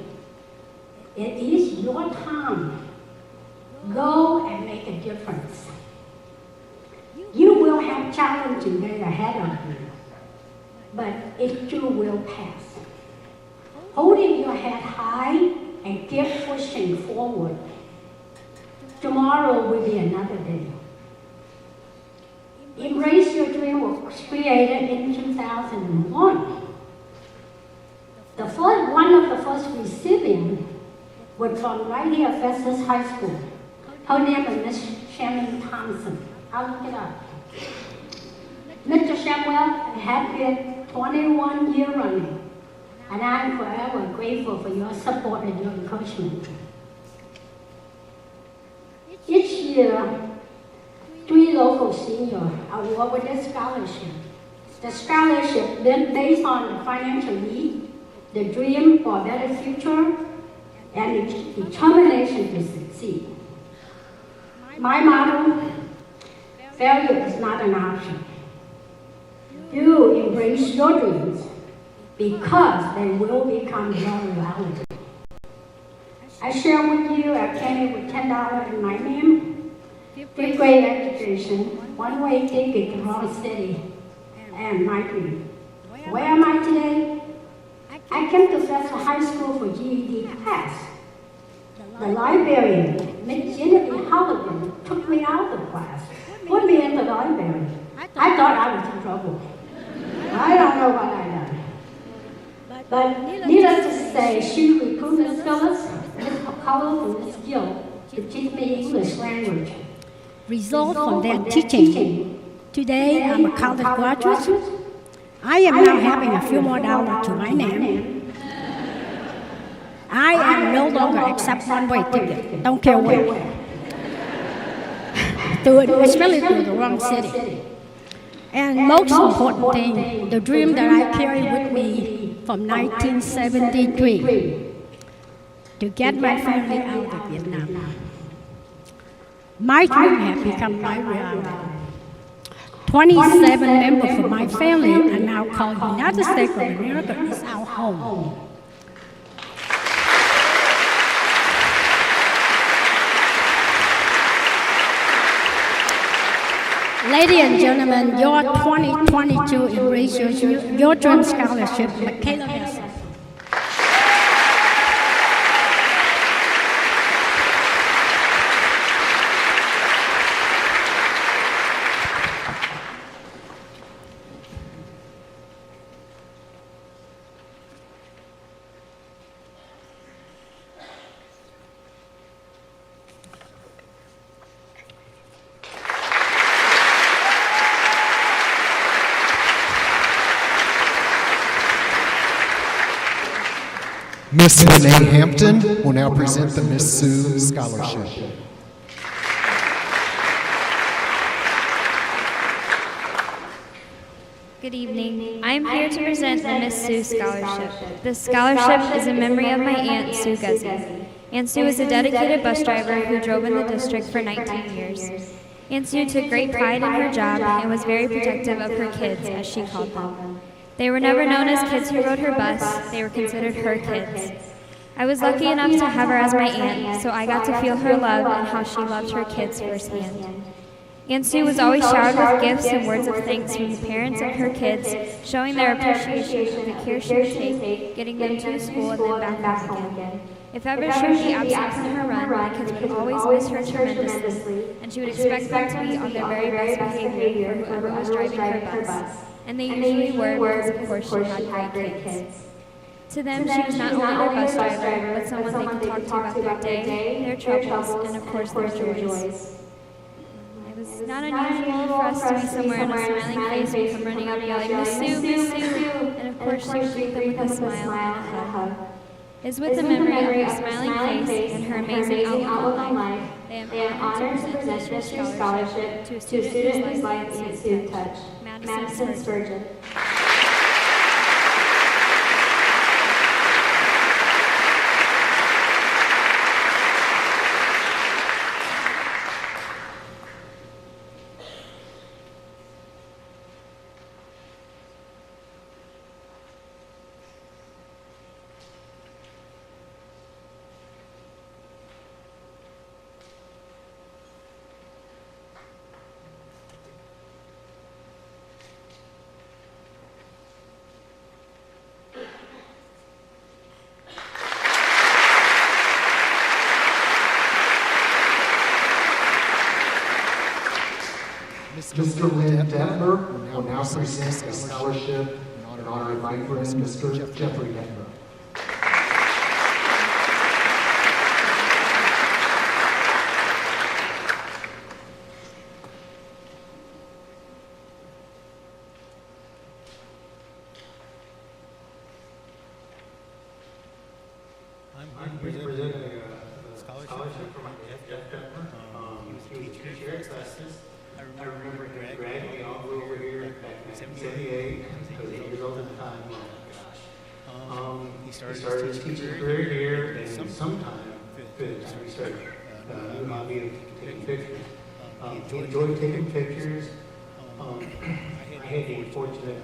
It is your time. Go and make a difference. You will have challenges ahead of you, but it too will pass. Holding your head high and keep pushing forward. Tomorrow will be another day. Embrace Your Dream was created in 2001. One of the first recipients was from right here at Festus High School. Her name is Miss Shannon Thompson. I'll look it up. Mr. Shamwell has been 21 years running, and I'm forever grateful for your support and your encouragement. Each year, 3 local seniors are awarded a scholarship. The scholarship is based on the financial need, the dream for a better future, and the determination to succeed. My motto, failure is not an option. You embrace your dreams because they will become your reality. I share with you, I came with $10 in my name, 5th grade education, one-way ticket to wrong city, and my dream. Where am I today? I came to Festus High School for GED class. The librarian, Miss Genevieve Halligan, took me out of the class, put me in the library. I thought I was in trouble. I don't know what I done. But needless to say, she recruited Miss Phyllis, Miss McCullough, and Miss Gill to teach me English language. Result from their teaching. Today, I'm a college graduate. I am now having a few more dollars to my name. I am no longer accept one-way ticket, don't care where. Especially to the wrong city. And most important thing, the dream that I carry with me from 1973, to get my family out of Vietnam. My dream has become my reality. 27 members of my family are now called United States of America is our home. Ladies and gentlemen, your 2022 Embrace Your Dream Scholarship, Michaela Hess. Miss Renee Hampton will now present the Miss Sue Scholarship. Good evening. I'm here to present the Miss Sue Scholarship. This scholarship is in memory of my Aunt Sue Guzzi. Aunt Sue is a dedicated bus driver who drove in the district for 19 years. Aunt Sue took great pride in her job and was very protective of her kids, as she called them. They were never known as kids who rode her bus, they were considered her kids. I was lucky enough to have her as my aunt, so I got to feel her love and how she loved her kids firsthand. Aunt Sue was always showered with gifts and words of thanks from the parents of her kids, showing their appreciation of the care she would take, getting them to school and then back home again. If ever she would be absent from her run, the kids would always miss her tremendously, and she would expect them to be on their very best behavior for whoever was driving her bus. And they usually were, because of course she had great kids. To them, she was not only their bus driver, but someone they could talk to about their day, their troubles, and of course their joys. It's not unusual for us to be somewhere and a smiling face would come running up yelling, "Miss Sue, Miss Sue!" And of course she would greet them with a smile and a hug. It's with the memory of her smiling face and her amazing outlook on life that I am honored to present this Sue Scholarship to a student whose life Aunt Sue touched, Madison Spurgeon. Mr. Lynn Detmer will now present a scholarship in honor of my friend, Mr. Jeffrey Detmer. I'm here to present a scholarship for my Jeff Detmer. He was a teacher at Custis. I remember him graduating all the way over here back in 1978. I was 8 years old at the time. Oh my gosh. He started his teaching career here, and sometime finished. He started a new hobby of taking pictures. He enjoyed taking pictures. I had the fortunate,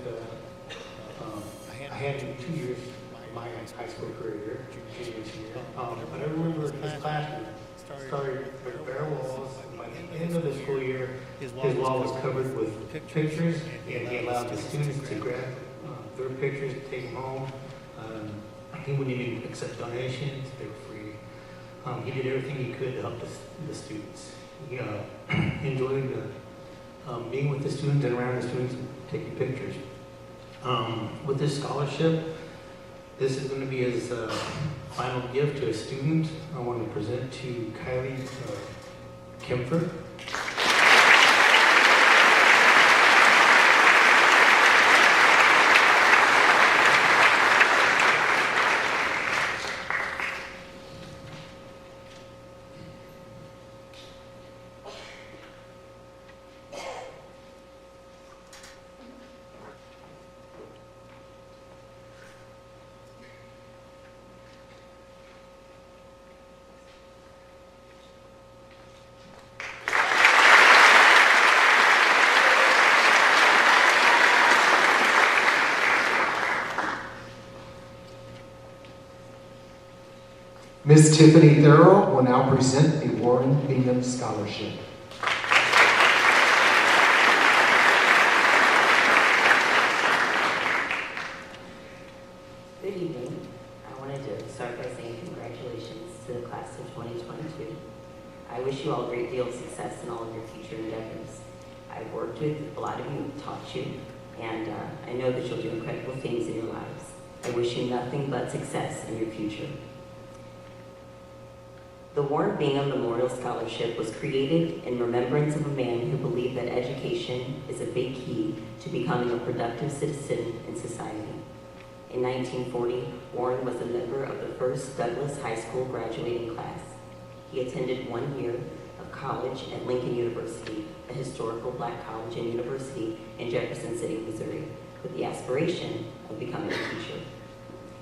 I had 2 years of my high school career, junior year. But I remember his classroom started with bare walls. By the end of the school year, his wall was covered with pictures, and he allowed the students to grab their pictures, take them home. He wouldn't even accept donations; they were free. He did everything he could to help the students. He enjoyed being with the students and around the students, taking pictures. With this scholarship, this is going to be his final gift to a student. I want to present to Kylie Kempfer. Miss Tiffany Thurl will now present the Warren Bingham Scholarship. Good evening. I wanted to start by saying congratulations to the class of 2022. I wish you all a great deal of success in all of your future endeavors. I've worked with a lot of you, taught you, and I know that you'll do incredible things in your lives. I wish you nothing but success in your future. The Warren Bingham Memorial Scholarship was created in remembrance of a man who believed that education is a big key to becoming a productive citizen in society. In 1940, Warren was a member of the first Douglas High School graduating class. He attended 1 year of college at Lincoln University, a historical black college and university in Jefferson City, Missouri, with the aspiration of becoming a teacher.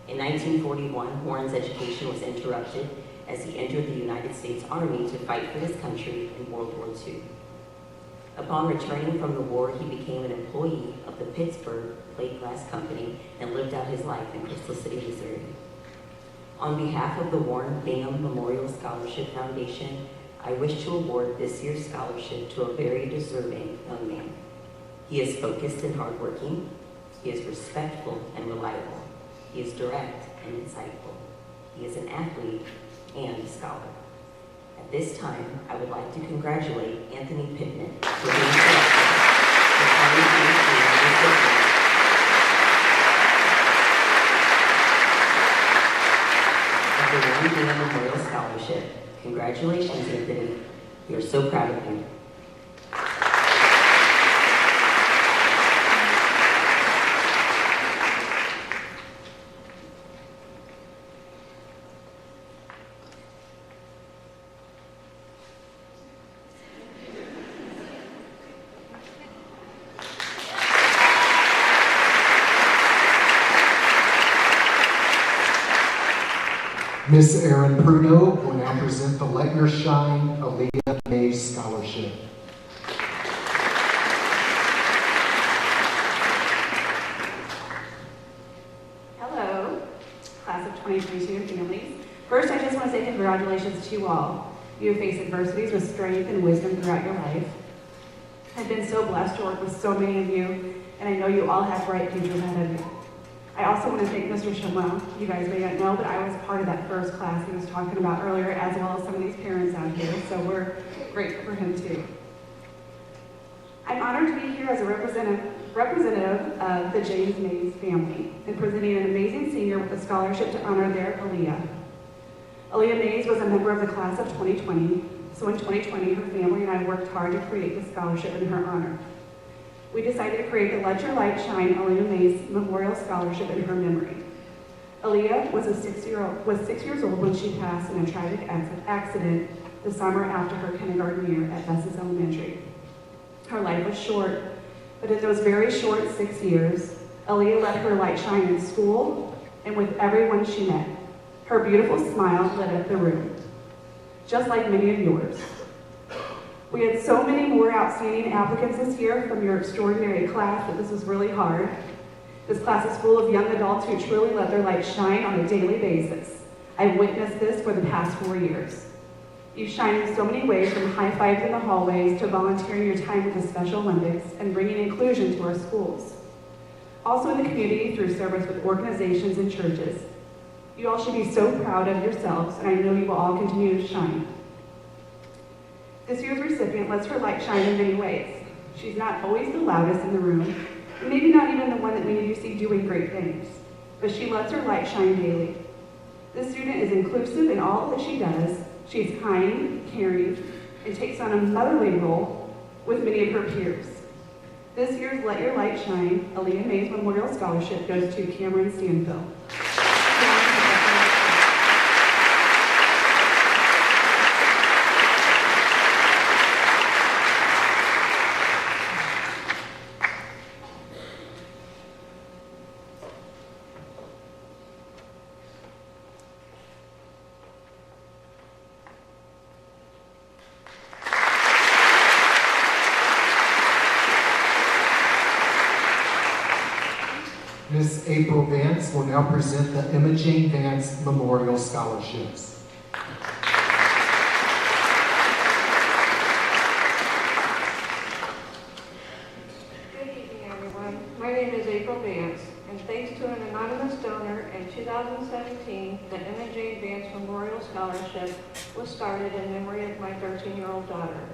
In 1941, Warren's education was interrupted as he entered the United States Army to fight for his country in World War II. Upon returning from the war, he became an employee of the Pittsburgh Plate Glass Company and lived out his life in Crystal City, Missouri. On behalf of the Warren Bingham Memorial Scholarship Foundation, I wish to award this year's scholarship to a very deserving young man. He is focused and hardworking. He is respectful and reliable. He is direct and insightful. He is an athlete and a scholar. At this time, I would like to congratulate Anthony Pittman for being selected for 2023 of the Warren Bingham Memorial Scholarship. Congratulations, Anthony. We are so proud of you. Miss Erin Pruno will now present the Let Your Shine Aaliyah Mays Scholarship. Hello, class of 2022 families. First, I just want to say congratulations to you all. You have faced adversities with strength and wisdom throughout your life. I've been so blessed to work with so many of you, and I know you all have bright futures ahead of you. I also want to thank Mr. Shimwell. You guys may not know, but I was part of that first class he was talking about earlier, as well as some of these parents out here, so we're grateful for him too. I'm honored to be here as a representative of the James Mays family and presenting an amazing senior with a scholarship to honor their Aaliyah. Aaliyah Mays was a member of the class of 2020, so in 2020, her family and I worked hard to create the scholarship in her honor. We decided to create the Let Your Light Shine Aaliyah Mays Memorial Scholarship in her memory. Aaliyah was 6 years old when she passed in a tragic accident the summer after her kindergarten year at Bessis Elementary. Her life was short, but in those very short 6 years, Aaliyah let her light shine in school and with everyone she met. Her beautiful smile lit up the room, just like many of yours. We had so many more outstanding applicants this year from your extraordinary class that this was really hard. This class is full of young adults who truly let their light shine on a daily basis. I've witnessed this for the past 4 years. You shine in so many ways, from high fives in the hallways to volunteering your time with the Special Olympics and bringing inclusion to our schools. Also in the community through service with organizations and churches. You all should be so proud of yourselves, and I know you will all continue to shine. This year's recipient lets her light shine in many ways. She's not always the loudest in the room, and maybe not even the one that many of you see doing great things, but she lets her light shine daily. This student is inclusive in all that she does. She's kind, caring, and takes on a motherly role with many of her peers. This year's Let Your Light Shine Aaliyah Mays Memorial Scholarship goes to Cameron Stanfield. Ms. April Vance will now present the Emma Jane Vance Memorial Scholarships. Good evening, everyone. My name is April Vance, and thanks to an anonymous donor in 2017, the Emma Jane Vance Memorial Scholarship was started in memory of my 13-year-old daughter.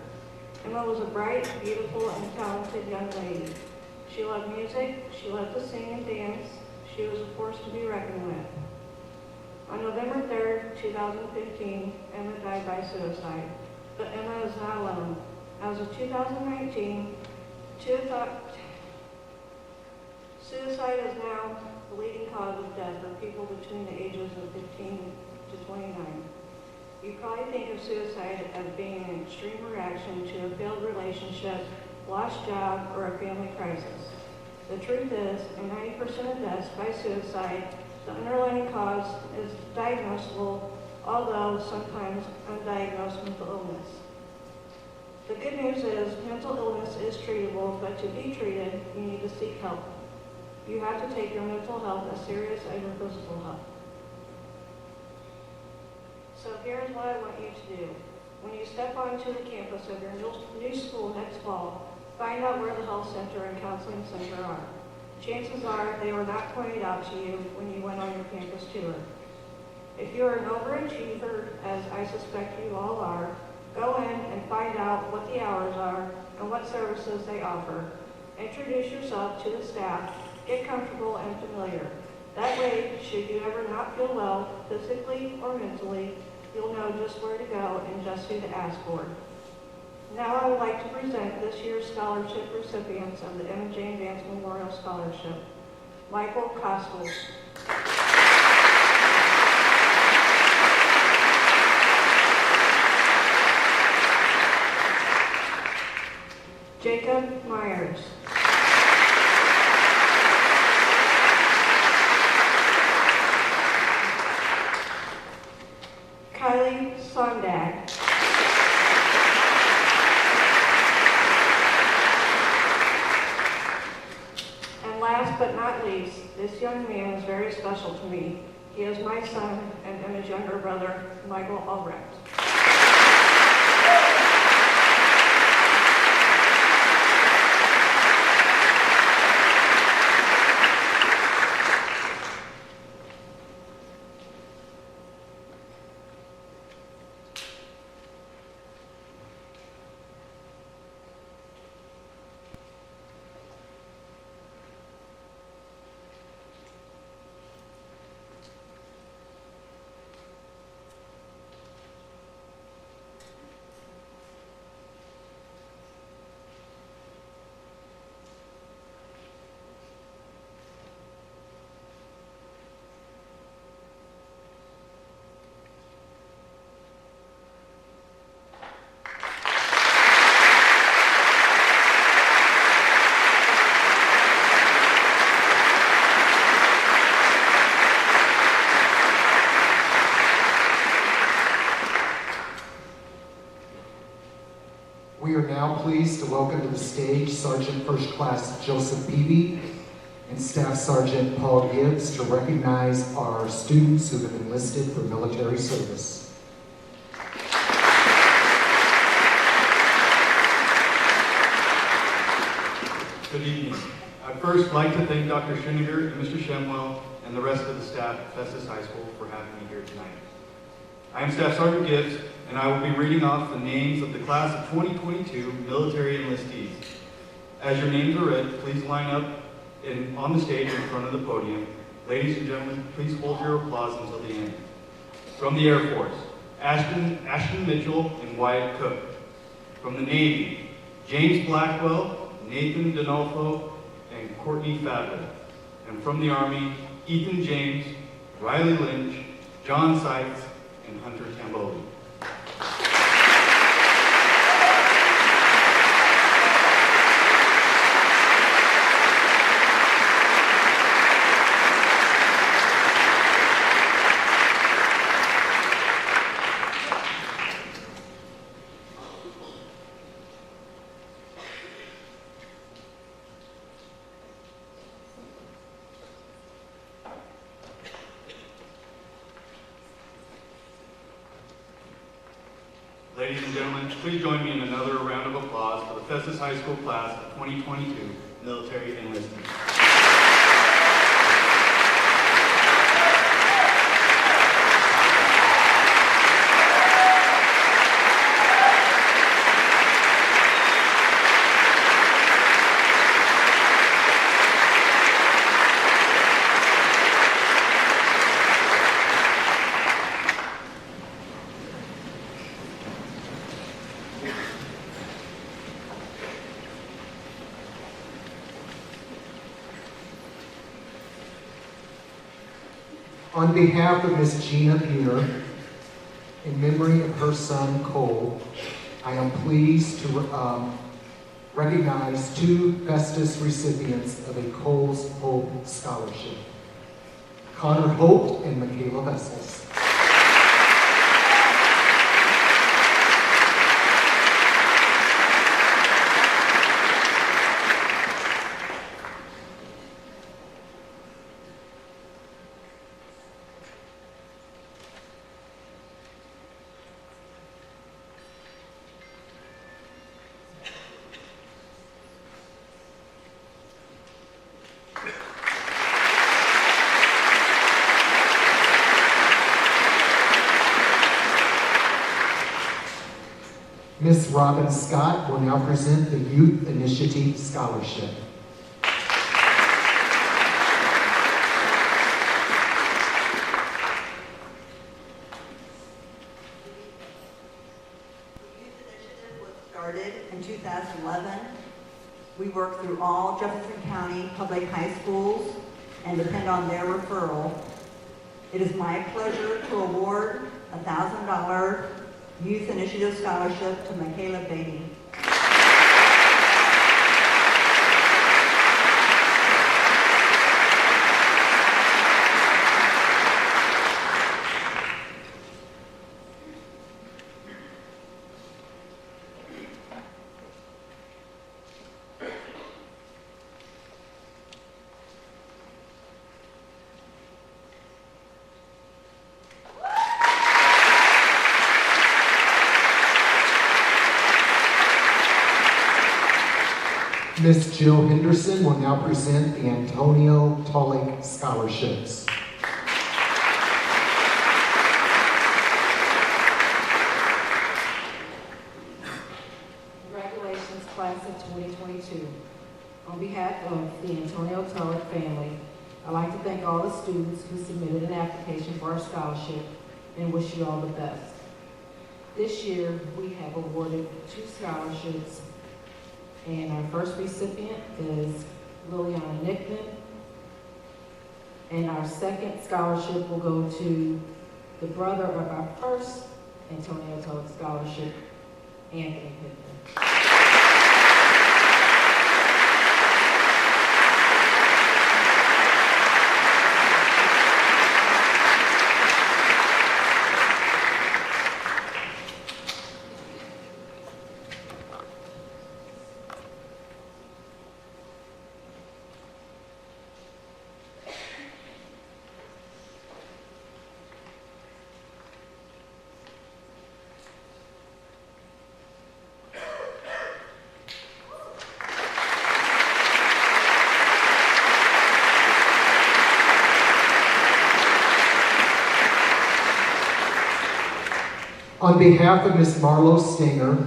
Emma was a bright, beautiful, and talented young lady. She loved music, she loved to sing and dance, she was a force to be reckoned with. On November 3rd, 2015, Emma died by suicide, but Emma is not alone. As of 2019, Suicide is now the leading cause of death for people between the ages of 15 to 29. You probably think of suicide as being an extreme reaction to a failed relationship, lost job, or a family crisis. The truth is, in 90% of deaths by suicide, the underlying cause is diagnosable, although sometimes undiagnosed mental illness. The good news is mental illness is treatable, but to be treated, you need to seek help. You have to take your mental health as serious as your physical health. So here's what I want you to do. When you step onto the campus of your new school next fall, find out where the health center and counseling center are. Chances are they were not pointed out to you when you went on your campus tour. If you're an overachiever, as I suspect you all are, go in and find out what the hours are and what services they offer. Introduce yourself to the staff, get comfortable and familiar. That way, should you ever not feel well, physically or mentally, you'll know just where to go and just who to ask for. Now I would like to present this year's scholarship recipients of the Emma Jane Vance Memorial Scholarship. Michael Costles. Jacob Myers. Kylie Sondag. And last but not least, this young man is very special to me. He is my son and Emma's younger brother, Michael Albrecht. We are now pleased to welcome to the stage Sergeant First Class Joseph Peavy and Staff Sergeant Paul Gibbs to recognize our students who have enlisted for military service. Good evening. I'd first like to thank Dr. Schoeniger and Mr. Shemwell and the rest of the staff at Festus High School for having me here tonight. I am Staff Sergeant Gibbs, and I will be reading off the names of the class of 2022 military enlistees. As your names are read, please line up on the stage in front of the podium. Ladies and gentlemen, please hold your applause until the end. From the Air Force, Ashton Mitchell and Wyatt Cook. From the Navy, James Blackwell, Nathan Donolfo, and Courtney Fadley. And from the Army, Ethan James, Riley Lynch, John Sykes, and Hunter Tamboli. Ladies and gentlemen, please join me in another round of applause for the Festus High School class of 2022 military enlistment. On behalf of Ms. Gina Buhner, in memory of her son Cole, I am pleased to recognize two Festus recipients of a Cole's Hope Scholarship, Connor Hope and Michaela Vessels. Ms. Robin Scott will now present the Youth Initiative Scholarship. Started in 2011. We work through all Jefferson County public high schools and depend on their referral. It is my pleasure to award a $1,000 Youth Initiative Scholarship to Michaela Beatty. Ms. Jill Henderson will now present the Antonio Tulloch Scholarships. Congratulations, class of 2022. On behalf of the Antonio Tulloch family, I'd like to thank all the students who submitted an application for our scholarship and wish you all the best. This year, we have awarded 2 scholarships, and our first recipient is Liliana Nickman, and our second scholarship will go to the brother of our first Antonio Tulloch scholarship, Anthony Pittman. On behalf of Ms. Marlo Stinger,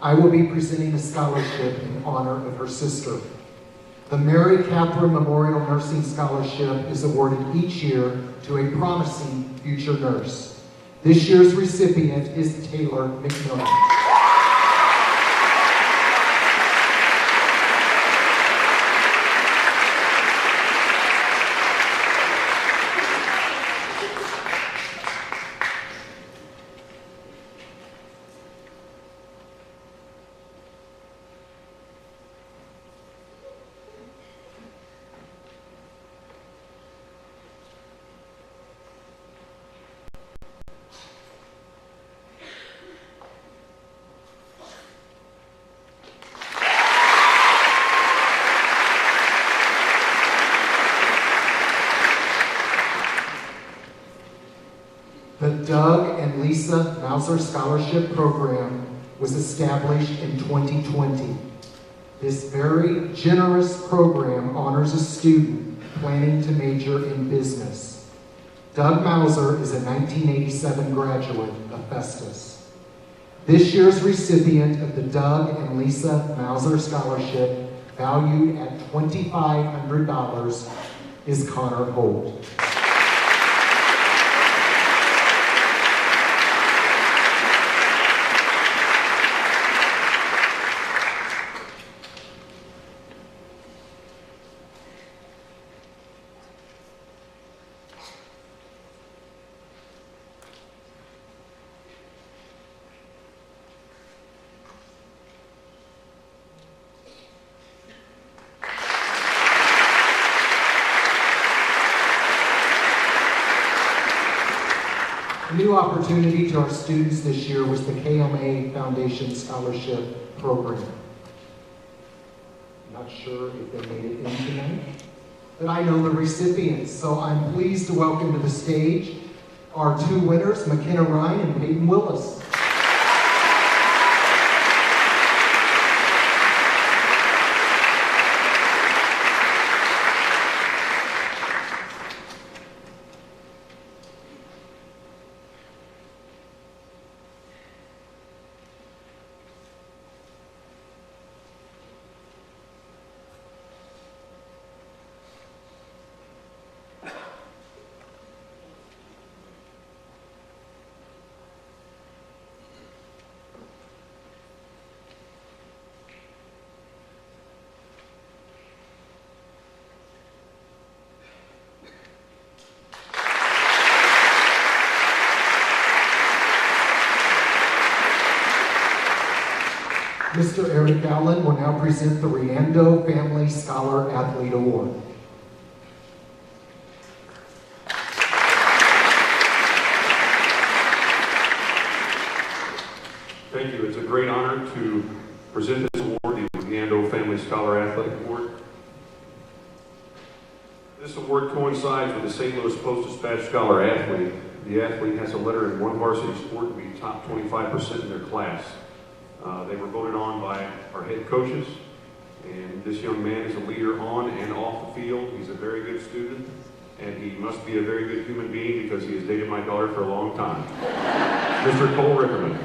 I will be presenting a scholarship in honor of her sister. The Mary Catherine Memorial Nursing Scholarship is awarded each year to a promising future nurse. This year's recipient is Taylor McMillan. The Doug and Lisa Mauser Scholarship Program was established in 2020. This very generous program honors a student planning to major in business. Doug Mauser is a 1987 graduate of Festus. This year's recipient of the Doug and Lisa Mauser Scholarship, valued at $2,500, is Connor Holt. A new opportunity to our students this year was the KMA Foundation Scholarship Program. Not sure if they made it in tonight, but I know the recipients, so I'm pleased to welcome to the stage our two winners, McKenna Ryan and Peyton Willis. Mr. Eric Allen will now present the Riando Family Scholar Athlete Award. Thank you. It's a great honor to present this award, the Riando Family Scholar Athletic Award. This award coincides with the St. Louis Post-Dispatch Scholar Athlete. The athlete has a letter in one varsity sport to be top 25% in their class. They were voted on by our head coaches, and this young man is a leader on and off the field. He's a very good student, and he must be a very good human being because he has dated my daughter for a long time. Mr. Cole Rickerman.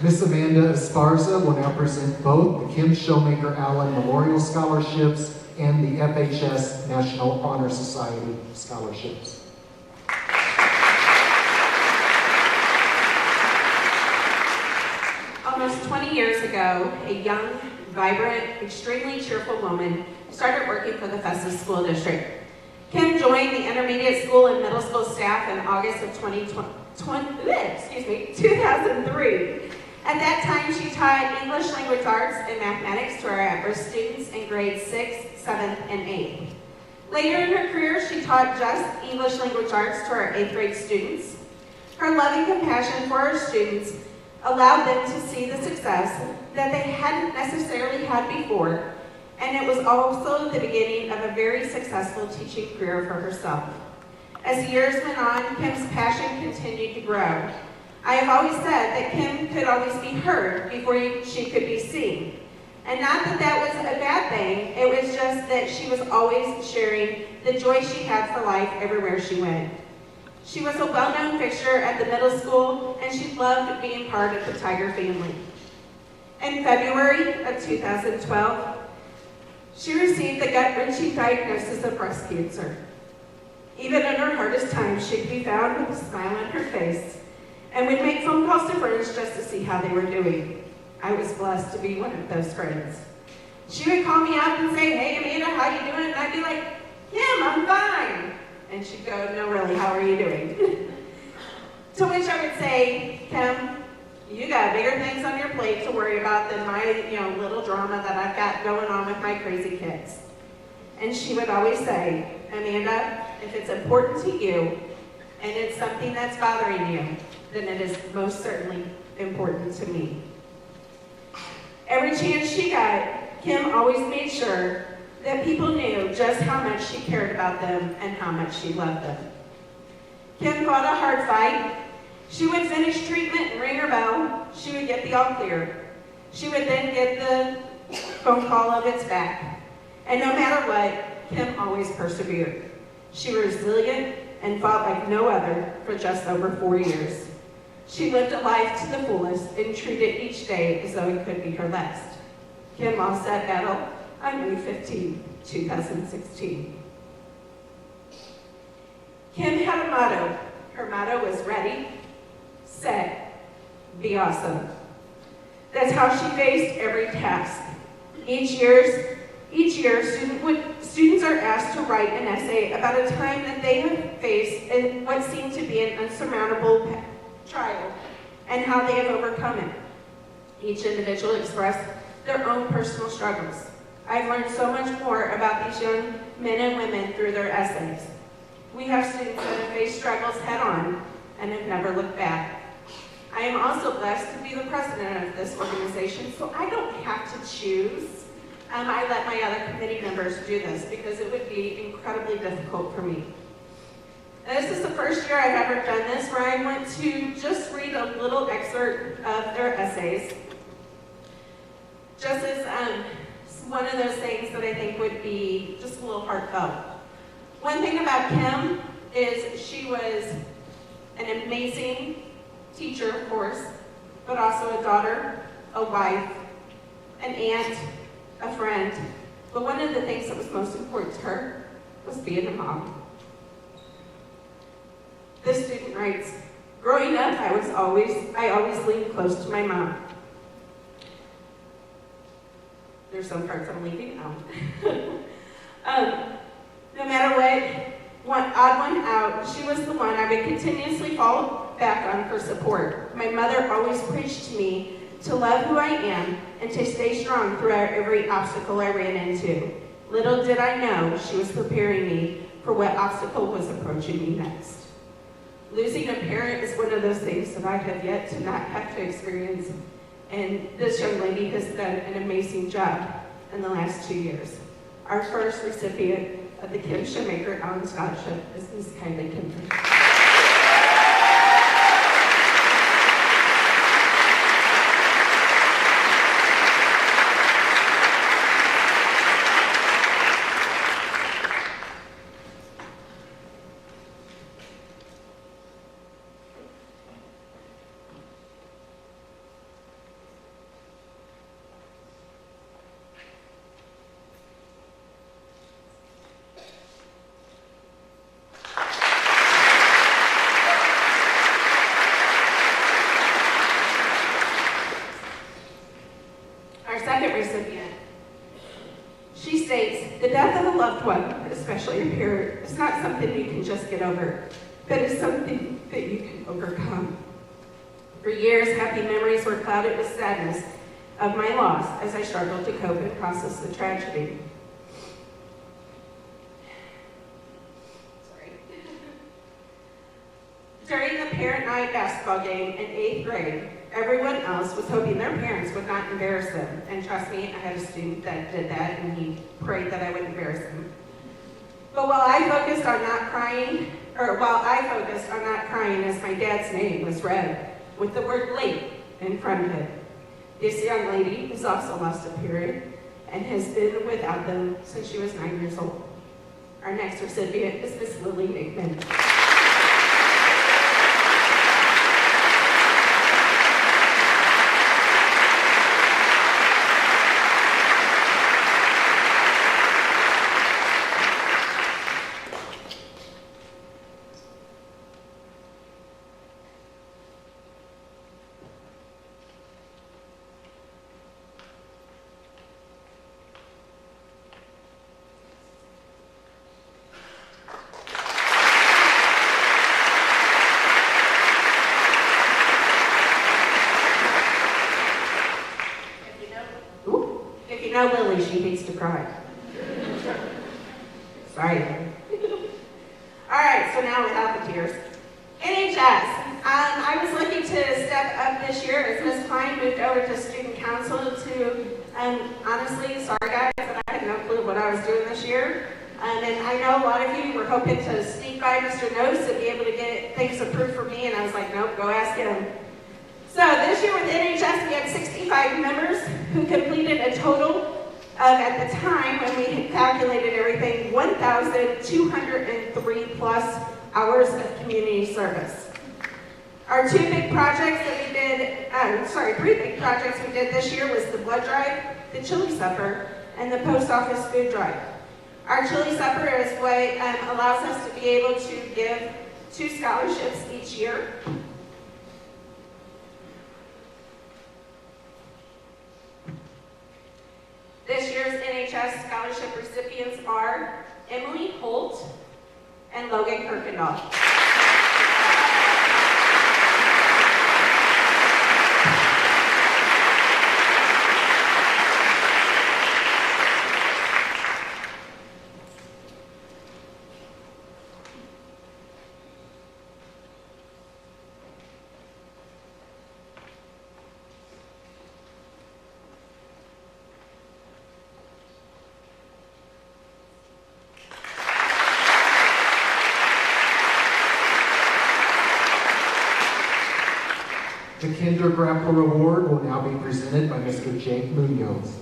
Miss Amanda Esparza will now present both the Kim Showmaker Allen Memorial Scholarships and the FHS National Honor Society Scholarships. Almost 20 years ago, a young, vibrant, extremely cheerful woman started working for the Festus School District. Kim joined the intermediate school and middle school staff in August of 2003. At that time, she taught English language arts and mathematics to our at-risk students in grades 6th, 7th, and 8th. Later in her career, she taught just English language arts to our 8th grade students. Her loving compassion for our students allowed them to see the success that they hadn't necessarily had before, and it was also the beginning of a very successful teaching career for herself. As the years went on, Kim's passion continued to grow. I have always said that Kim could always be heard before she could be seen. And not that that was a bad thing, it was just that she was always sharing the joy she had for life everywhere she went. She was a well-known fixture at the middle school, and she loved being part of the Tiger family. In February of 2012, she received the gut-wrenching diagnosis of breast cancer. Even in her hardest times, she could be found with a smile on her face and would make phone calls to friends just to see how they were doing. I was blessed to be one of those friends. She would call me up and say, "Hey, Amanda, how you doing?" And I'd be like, "Kim, I'm fine." And she'd go, "No, really, how are you doing?" To which I would say, "Kim, you got bigger things on your plate to worry about than my, little drama that I've got going on with my crazy kids." And she would always say, "Amanda, if it's important to you and it's something that's bothering you, then it is most certainly important to me." Every chance she got, Kim always made sure that people knew just how much she cared about them and how much she loved them. Kim fought a hard fight. She would finish treatment and ring her bell. She would get the all clear. She would then get the phone call of "it's back." And no matter what, Kim always persevered. She was resilient and fought like no other for just over 4 years. She lived a life to the fullest and treated each day as though it could be her last. Kim Offset Battle on May 15, 2016. Kim had a motto. Her motto was ready, set, be awesome. That's how she faced every task. Each year, students are asked to write an essay about a time that they have faced in what seemed to be an unsurmountable trial and how they have overcome it. Each individual expressed their own personal struggles. I've learned so much more about these young men and women through their essays. We have students that have faced struggles head-on and have never looked back. I am also blessed to be the president of this organization, so I don't have to choose. I let my other committee members do this because it would be incredibly difficult for me. And this is the first year I've ever done this where I want to just read a little excerpt of their essays. Just as one of those things that I think would be just a little heartfelt. One thing about Kim is she was an amazing teacher, of course, but also a daughter, a wife, an aunt, a friend. But one of the things that was most important to her was being a mom. This student writes, growing up, I always leaned close to my mom. There's some parts I'm leaving out. No matter what odd one out, she was the one I would continuously fall back on for support. My mother always preached to me to love who I am and to stay strong throughout every obstacle I ran into. Little did I know she was preparing me for what obstacle was approaching me next. Losing a parent is one of those things that I have yet to not have to experience, and this young lady has done an amazing job in the last 2 years. Our first recipient of the Kim Shoemaker Allen Scholarship is Ms. Kylie Kimber. Recipient. She states, the death of a loved one, especially a parent, is not something you can just get over, but it's something that you can overcome. For years, happy memories were clouded with sadness of my loss as I struggled to cope and process the tragedy. During the parent night basketball game in 8th grade, everyone else was hoping their parents would not embarrass them. And trust me, I had a student that did that, and he prayed that I would embarrass him. But while I focused on not crying as my dad's name was read, with the word late in front of it, this young lady has also lost a parent and has been without them since she was 9 years old. Our next recipient is Miss Lily Aikman. You know Lily, she hates to cry. Sorry. All right, so now without the tears. NHS. I was looking to step up this year as Ms. Klein moved over to student council to, honestly, sorry guys, but I had no clue what I was doing this year. And I know a lot of you were hoping to sneak by Mr. Nose and be able to get things approved for me, and I was like, nope, go ask him. So this year with NHS, we had 65 members who completed a total of, at the time when we had calculated everything, 1,203 plus hours of community service. Our two big projects that we did three big projects we did this year was the blood drive, the chili supper, and the post office food drive. Our chili supper is what allows us to be able to give 2 scholarships each year. This year's NHS scholarship recipients are Emily Holt and Logan Kirkendall. The Kinder Grappler Award will now be presented by Mr. Jake Munoz.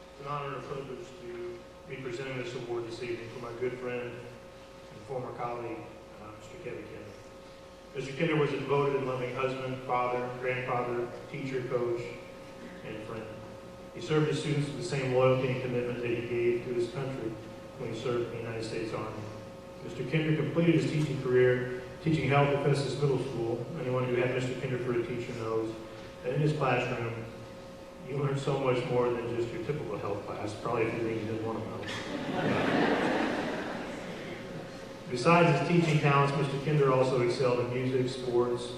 It's an honor and a privilege to be presenting this award this evening for my good friend and former colleague, Mr. Kevin Kinder. Mr. Kinder was a devoted and loving husband, father, grandfather, teacher, coach, and friend. He served his students with the same loyalty and commitment that he gave to his country when he served in the United States Army. Mr. Kinder completed his teaching career teaching health at Festus Middle School. Anyone who had Mr. Kinder for a teacher knows that in his classroom, you learn so much more than just your typical health class, probably if you think you didn't want to know. Besides his teaching talents, Mr. Kinder also excelled in music and sports.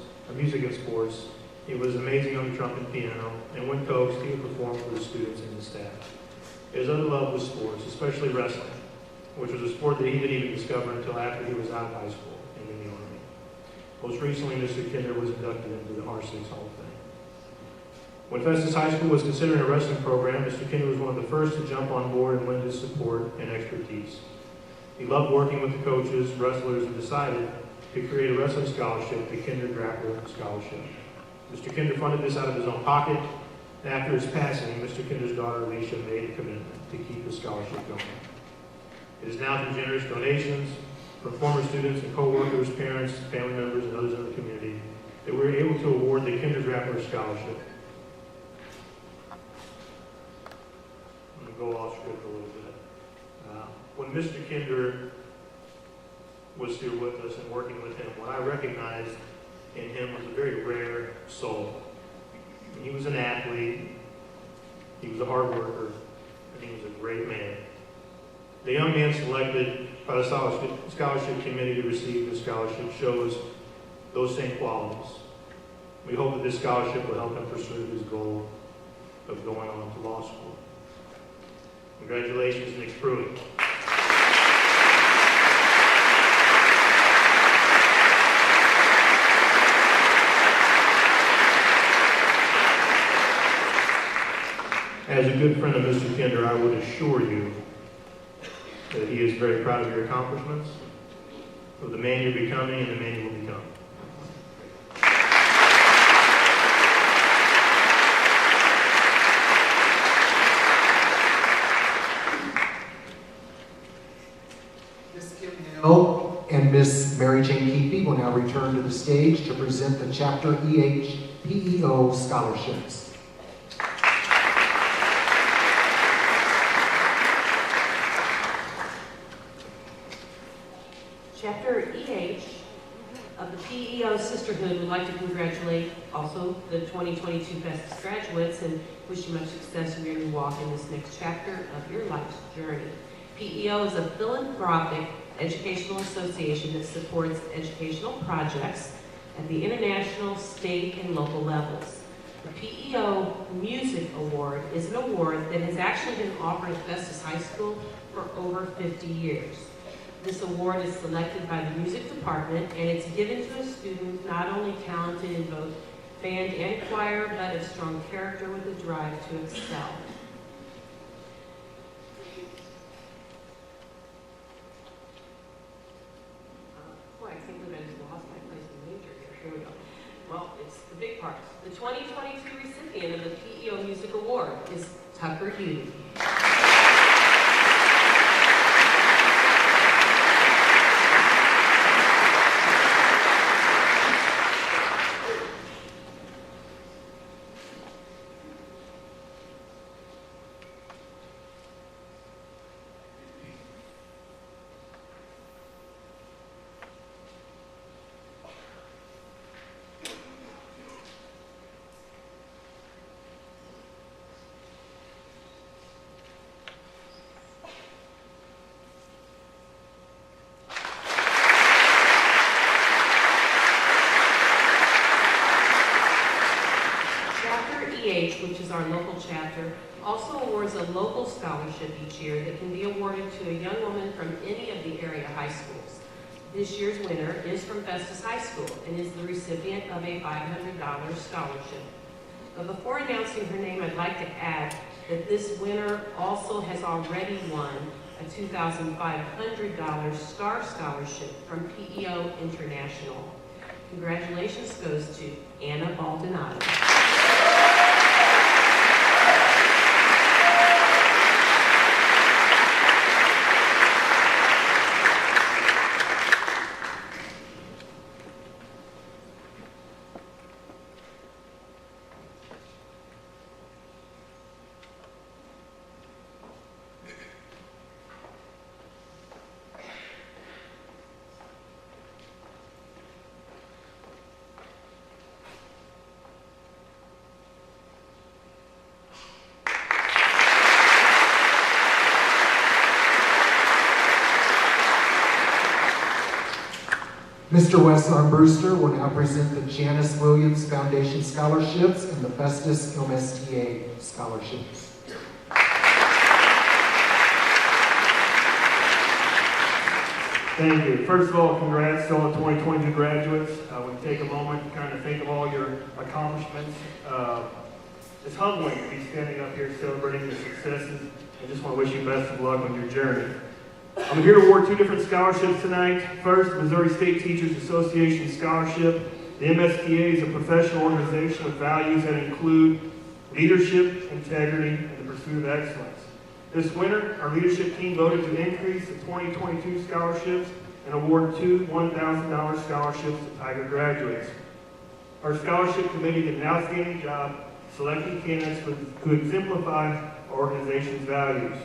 He was amazing on the trumpet and piano, and when coached, he would perform for the students and the staff. His other love was sports, especially wrestling, which was a sport that he didn't even discover until after he was out of high school and in the Army. Most recently, Mr. Kinder was inducted into the R6 Hall of Fame. When Festus High School was considering a wrestling program, Mr. Kinder was one of the first to jump on board and lend his support and expertise. He loved working with the coaches, wrestlers, and decided to create a wrestling scholarship, the Kinder Grappler Scholarship. Mr. Kinder funded this out of his own pocket, and after his passing, Mr. Kinder's daughter, Alicia, made a commitment to keep the scholarship going. It is now through generous donations from former students and co-workers, parents, family members, and others in the community that we're able to award the Kinder Grappler Scholarship. I'm going to go off script a little bit. When Mr. Kinder was here with us and working with him, what I recognized in him was a very rare soul. He was an athlete, he was a hard worker, and he was a great man. The young man selected by the scholarship committee to receive the scholarship shows those same qualities. We hope that this scholarship will help him pursue his goal of going on to law school. Congratulations, Nick Pruitt. As a good friend of Mr. Kinder, I would assure you that he is very proud of your accomplishments, of the man you're becoming and the man you will become. Ms. Kim Hill and Ms. Mary Jane Keefe will now return to the stage to present the Chapter EH PEO scholarships. Chapter EH of the PEO Sisterhood would like to congratulate also the 2022 Festus graduates and wish you much success in your new walk in this next chapter of your life's journey. PEO is a philanthropic educational association that supports educational projects at the international, state, and local levels. The PEO Music Award is an award that has actually been offered at Festus High School for over 50 years. This award is selected by the music department, and it's given to a student not only talented in both band and choir, but of strong character with a drive to excel. I think that I just lost my place in major here. Here we go. well, it's the big part. The 2022 recipient of the PEO Music Award is Tucker Hughes. Which is our local chapter, also awards a local scholarship each year that can be awarded to a young woman from any of the area high schools. This year's winner is from Festus High School and is the recipient of a $500 scholarship. But before announcing her name, I'd like to add that this winner also has already won a $2,500 STAR scholarship from PEO International. Congratulations goes to Anna Baldonado. Mr. Wesson Brewster will now present the Janice Williams Foundation Scholarships and the Festus MSTA Scholarships. Thank you. First of all, congrats to all the 2022 graduates. We take a moment to kind of think of all your accomplishments. It's humbling to be standing up here celebrating your successes. I just want to wish you best of luck on your journey. I'm here to award two different scholarships tonight. First, Missouri State Teachers Association Scholarship. The MSTA is a professional organization with values that include leadership, integrity, and the pursuit of excellence. This winter, our leadership team voted to increase the 2022 scholarships and award two $1,000 scholarships to Tiger graduates. Our scholarship committee did an outstanding job selecting candidates who exemplify our organization's values.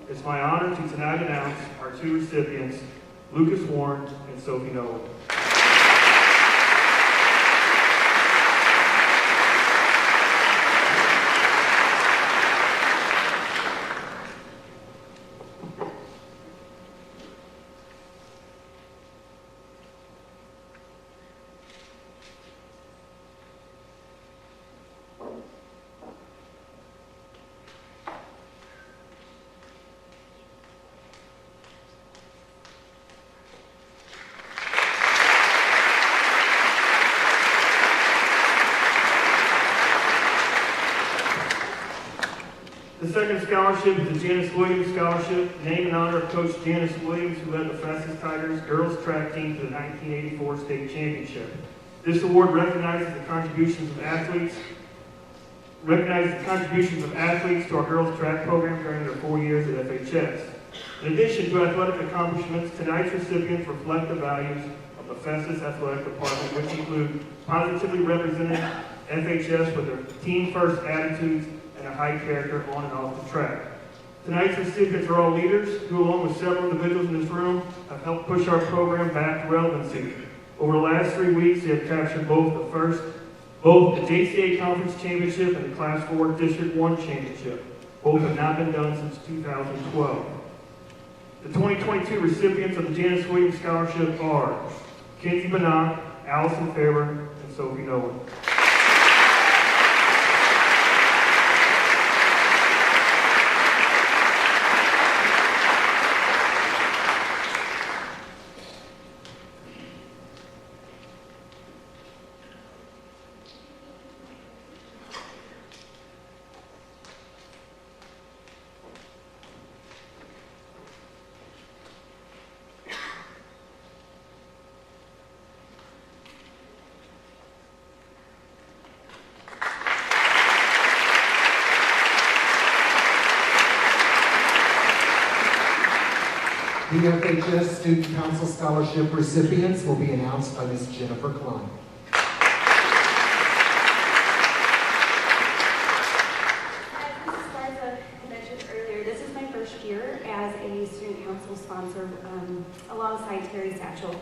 It's my honor to tonight announce our two recipients, Lucas Warren and Sophie Nolan. The second scholarship is the Janice Williams Scholarship, named in honor of Coach Janice Williams, who led the Festus Tigers girls track team to the 1984 state championship. This award recognizes the contributions of athletes to our girls track program during their 4 years at FHS. In addition to athletic accomplishments, tonight's recipients reflect the values of the Festus Athletic Department, which include positively representing FHS with their team-first attitudes and a high character on and off the track. Tonight's recipients are all leaders who, along with several individuals in this room, have helped push our program back to relevancy. Over the last 3 weeks, they have captured both the JCA Conference Championship and the Class 4 District 1 Championship. Both have not been done since 2012. The 2022 recipients of the Janice Williams Scholarship are Kenzie Banach, Allison Faber, and Sophie Nolan. FHS Student Council Scholarship recipients will be announced by Ms. Jennifer Klein. As Mrs. Garza mentioned earlier, this is my first year as a student council sponsor alongside Terry Satchel.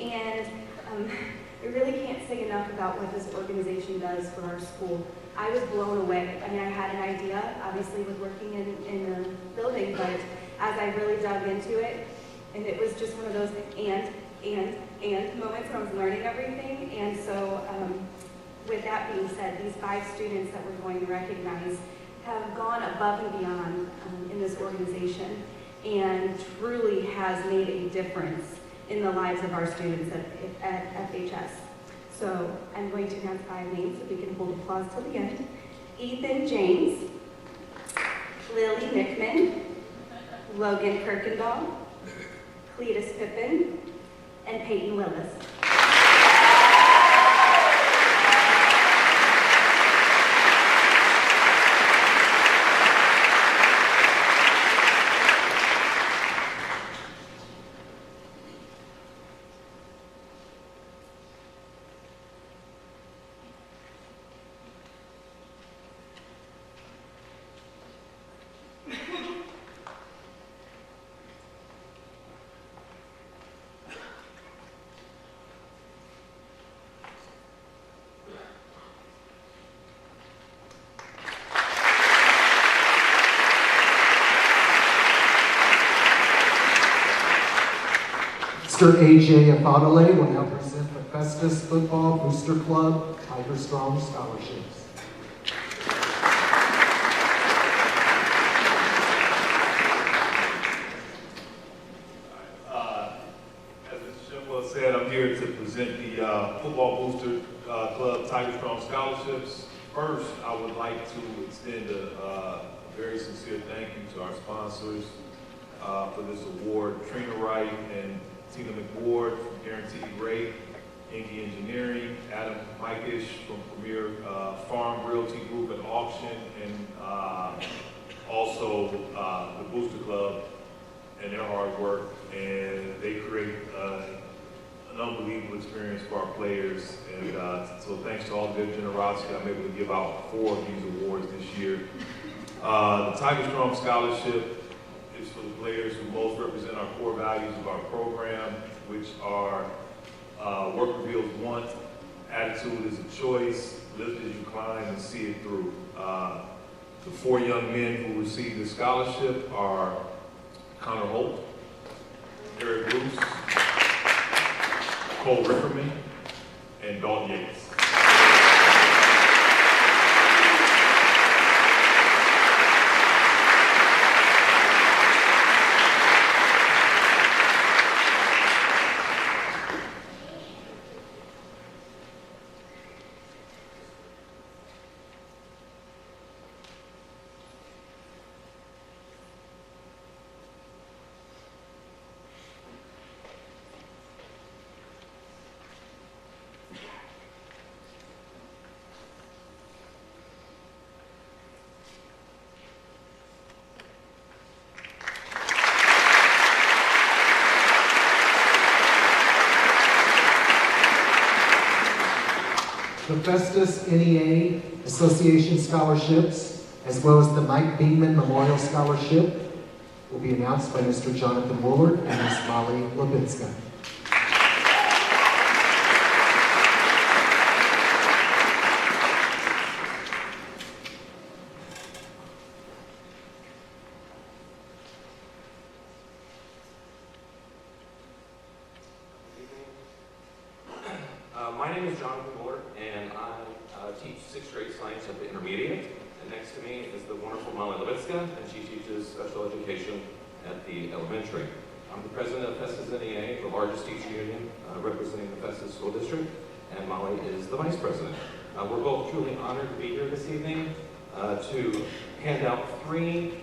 And I really can't say enough about what this organization does for our school. I was blown away. I mean, I had an idea, obviously, with working in the building, but as I really dug into it, and it was just one of those and moments where I was learning everything. And so with that being said, these 5 students that we're going to recognize have gone above and beyond in this organization and truly has made a difference in the lives of our students at FHS. So I'm going to announce 5 names if we can hold applause till the end. Ethan James, Lily Nickman, Logan Kirkendall, Cletus Pippin, and Peyton Willis. Mr. A.J. Afadale will now present the Festus Football Booster Club Tiger Strong Scholarships. As Mr. Shipwell said, I'm here to present the Football Booster Club Tiger Strong Scholarships. First, I would like to extend a very sincere thank you to our sponsors for this award, Trina Wright and Tina McWard from Guaranteed Rate, Inky Engineering, Adam Mikish from Premier Farm Realty Group and Auction, and also the Booster Club and their hard work. And they create an unbelievable experience for our players. And so thanks to all their generosity, I'm able to give out 4 of these awards this year. The Tiger Strong Scholarship is for the players who most represent our core values of our program, which are work reveals want, attitude is a choice, lift as you climb, and see it through. The 4 young men who received the scholarship are Connor Holt, Eric Bruce, Cole Rickerman, and Dalton Yates. The Festus NEA Association Scholarships, as well as the Mike Beeman Memorial Scholarship, will be announced by Mr. Jonathan Woolard and Ms. Molly Lubinska. My name is Jonathan Woolard, and I teach 6th grade science at the intermediate. And next to me is the wonderful Molly Levitska, and she teaches special education at the elementary. I'm the president of Festus NEA, the largest teaching union representing the Festus School District, and Molly is the vice president. We're both truly honored to be here this evening to hand out 3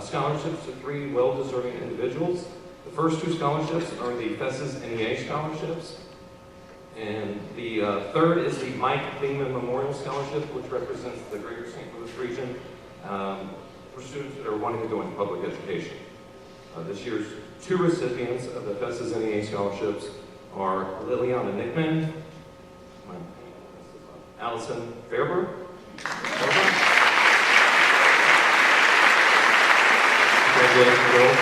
scholarships to 3 well-deserving individuals. The first 2 scholarships are the Festus NEA scholarships. And the third is the Mike Beeman Memorial Scholarship, which represents the greater St. Louis region for students that are wanting to go into public education. This year's two recipients of the Festus NEA scholarships are Liliana Nickman, Allison Fairber. Congratulations, girls.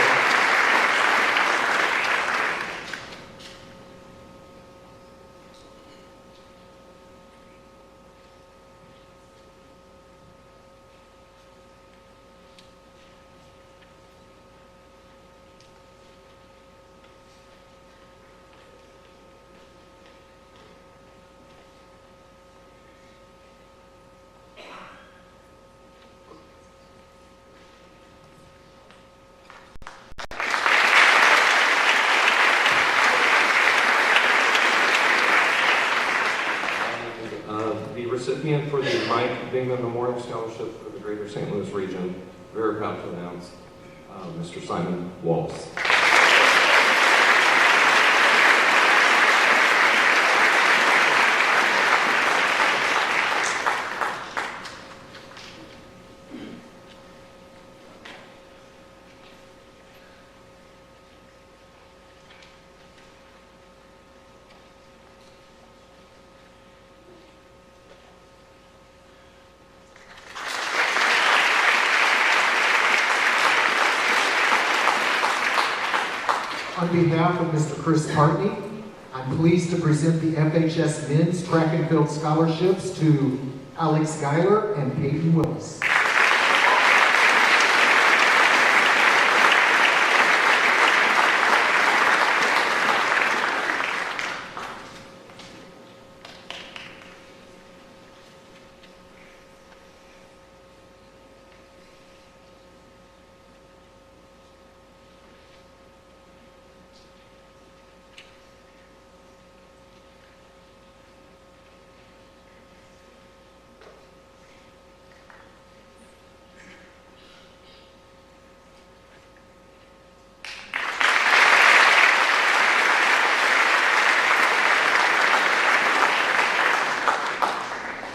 The recipient for the Mike Bingman Memorial Scholarship for the Greater St. Louis region, very proud to announce Mr. Simon Wallace. On behalf of Mr. Chris Partney, I'm pleased to present the FHS Men's Track and Field Scholarships to Alex Geiler and Peyton Willis.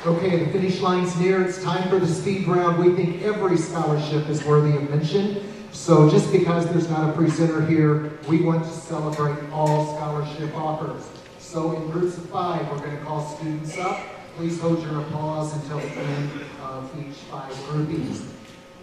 Okay, the finish line's near. It's time for the speed round. We think every scholarship is worthy of mention. So just because there's not a presenter here, we want to celebrate all scholarship offers. So in groups of 5, we're going to call students up. Please hold your applause until the end of each 5 groupings.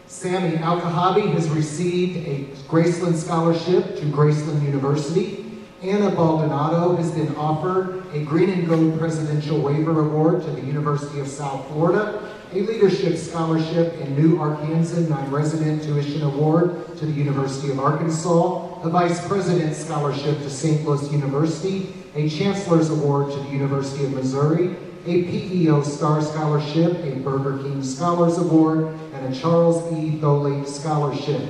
Sammy Al-Kahabi has received a Graceland Scholarship to Graceland University. Anna Baldonado has been offered a Green and Gold Presidential Waiver Award to the University of South Florida, a Leadership Scholarship and New Arkansas Non-Resident Tuition Award to the University of Arkansas, a Vice President Scholarship to St. Louis University, a Chancellor's Award to the University of Missouri, a PEO Star Scholarship, a Burger King Scholars Award, and a Charles E. Tholey Scholarship.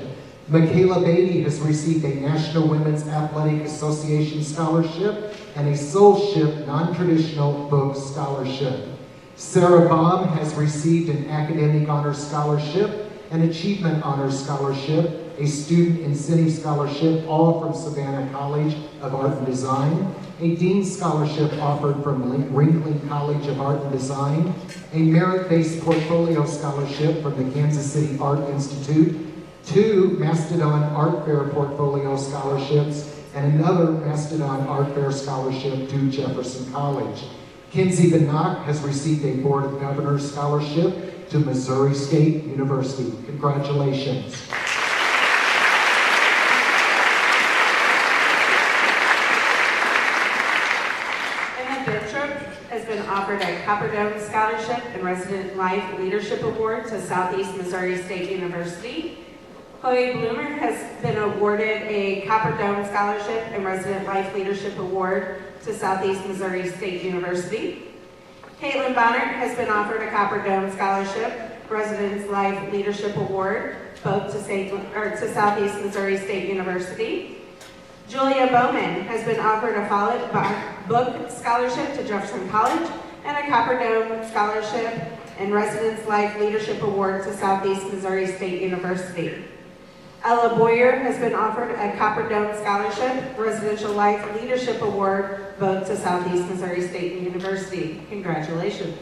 Michaela Beatty has received a National Women's Athletic Association Scholarship and a Soulship Non-Traditional Book Scholarship. Sarah Baum has received an Academic Honors Scholarship, an Achievement Honors Scholarship, a Student Incentive Scholarship, all from Savannah College of Art and Design, a Dean's Scholarship offered from Ringling College of Art and Design, a Merit-Based Portfolio Scholarship from the Kansas City Art Institute, 2 Mastodon Art Fair Portfolio Scholarships, and another Mastodon Art Fair Scholarship to Jefferson College. Kinsey Benak has received a Board of Governors Scholarship to Missouri State University. Congratulations. Emma Bishop has been offered a Copper Dome Scholarship and Resident Life Leadership Award to Southeast Missouri State University. Chloe Bloomer has been awarded a Copper Dome Scholarship and Resident Life Leadership Award to Southeast Missouri State University. Caitlin Bonner has been offered a Copper Dome Scholarship, Residence Life Leadership Award, both to Southeast Missouri State University. Julia Bowman has been offered a Follett Book Scholarship to Jefferson College and a Copper Dome Scholarship and Residence Life Leadership Award to Southeast Missouri State University. Ella Boyer has been offered a Copper Dome Scholarship, Residential Life Leadership Award, both to Southeast Missouri State University. Congratulations.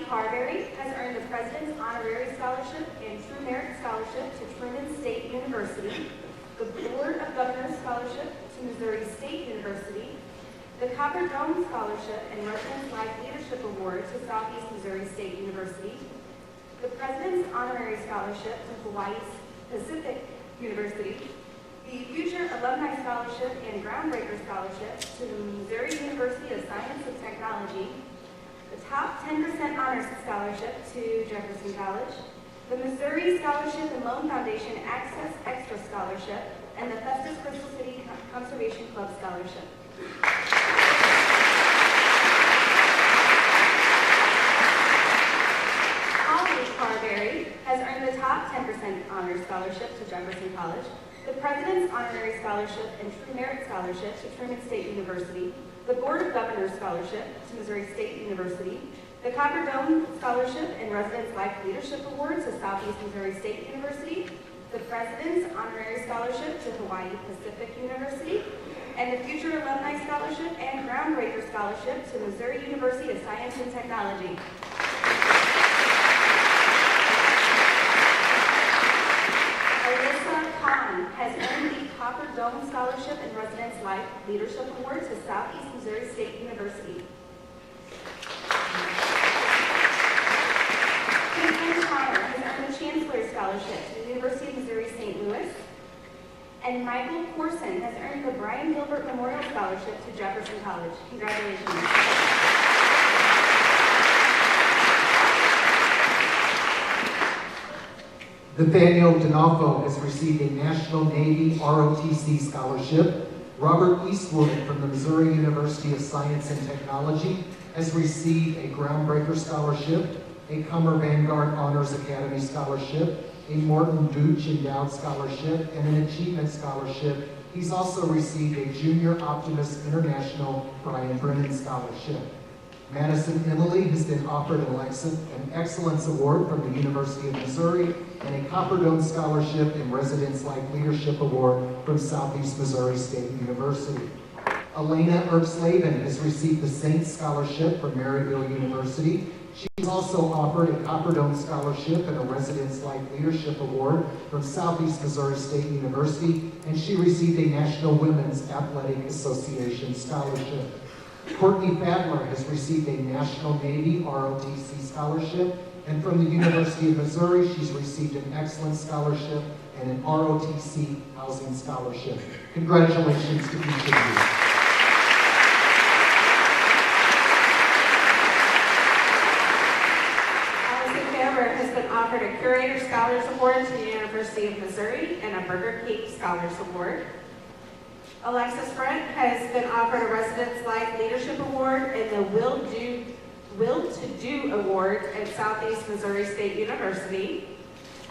Carberry has earned the President's Honorary Scholarship and True Merit Scholarship to Truman State University, the Board of Governors Scholarship to Missouri State University, the Copper Dome Scholarship and Residence Life Leadership Award to Southeast Missouri State University, the President's Honorary Scholarship to Hawaii Pacific University, the Future Alumni Scholarship and Groundbreaker Scholarship to the Missouri University of Science and Technology, the Top 10% Honors Scholarship to Jefferson College, the Missouri Scholarship and Loan Foundation Access Extra Scholarship, and the Festus Crystal City Conservation Club Scholarship. Holly Carberry has earned the Top 10% Honors Scholarship to Jefferson College, the President's Honorary Scholarship and True Merit Scholarship to Truman State University, the Board of Governors Scholarship to Missouri State University, the Copper Dome Scholarship and Residence Life Leadership Award to Southeast Missouri State University, the President's Honorary Scholarship to Hawaii Pacific University, and the Future Alumni Scholarship and Groundbreaker Scholarship to Missouri University of Science and Technology. Alyssa Kahn has earned the Copper Dome Scholarship and Residence Life Leadership Award to Southeast Missouri State University. Caitlin Connor has earned the Chancellor Scholarship to the University of Missouri St. Louis. And Michael Corson has earned the Brian Gilbert Memorial Scholarship to Jefferson College. Congratulations. Nathaniel D'Onofrio has received a National Navy ROTC Scholarship. Robert Eastwood from the Missouri University of Science and Technology has received a Groundbreaker Scholarship, a Comer Vanguard Honors Academy Scholarship, a Morton Gooch Endowed Scholarship, and an Achievement Scholarship. He's also received a Junior Optimist International Brian Brennan Scholarship. Madison Emily has been offered an Excellence Award from the University of Missouri and a Copper Dome Scholarship and Residence Life Leadership Award from Southeast Missouri State University. Elena Erpslavin has received the Saints Scholarship from Maryville University. She's also offered a Copper Dome Scholarship and a Residence Life Leadership Award from Southeast Missouri State University, and she received a National Women's Athletic Association Scholarship. Courtney Fadler has received a National Navy ROTC Scholarship, and from the University of Missouri, she's received an Excellence Scholarship and an ROTC Housing Scholarship. Congratulations to each of you. Has been offered a Curator Scholars Award to the University of Missouri and a Burger King Scholars Award. Alexis Brent has been offered a Residence Life Leadership Award and the Will to Do Award at Southeast Missouri State University.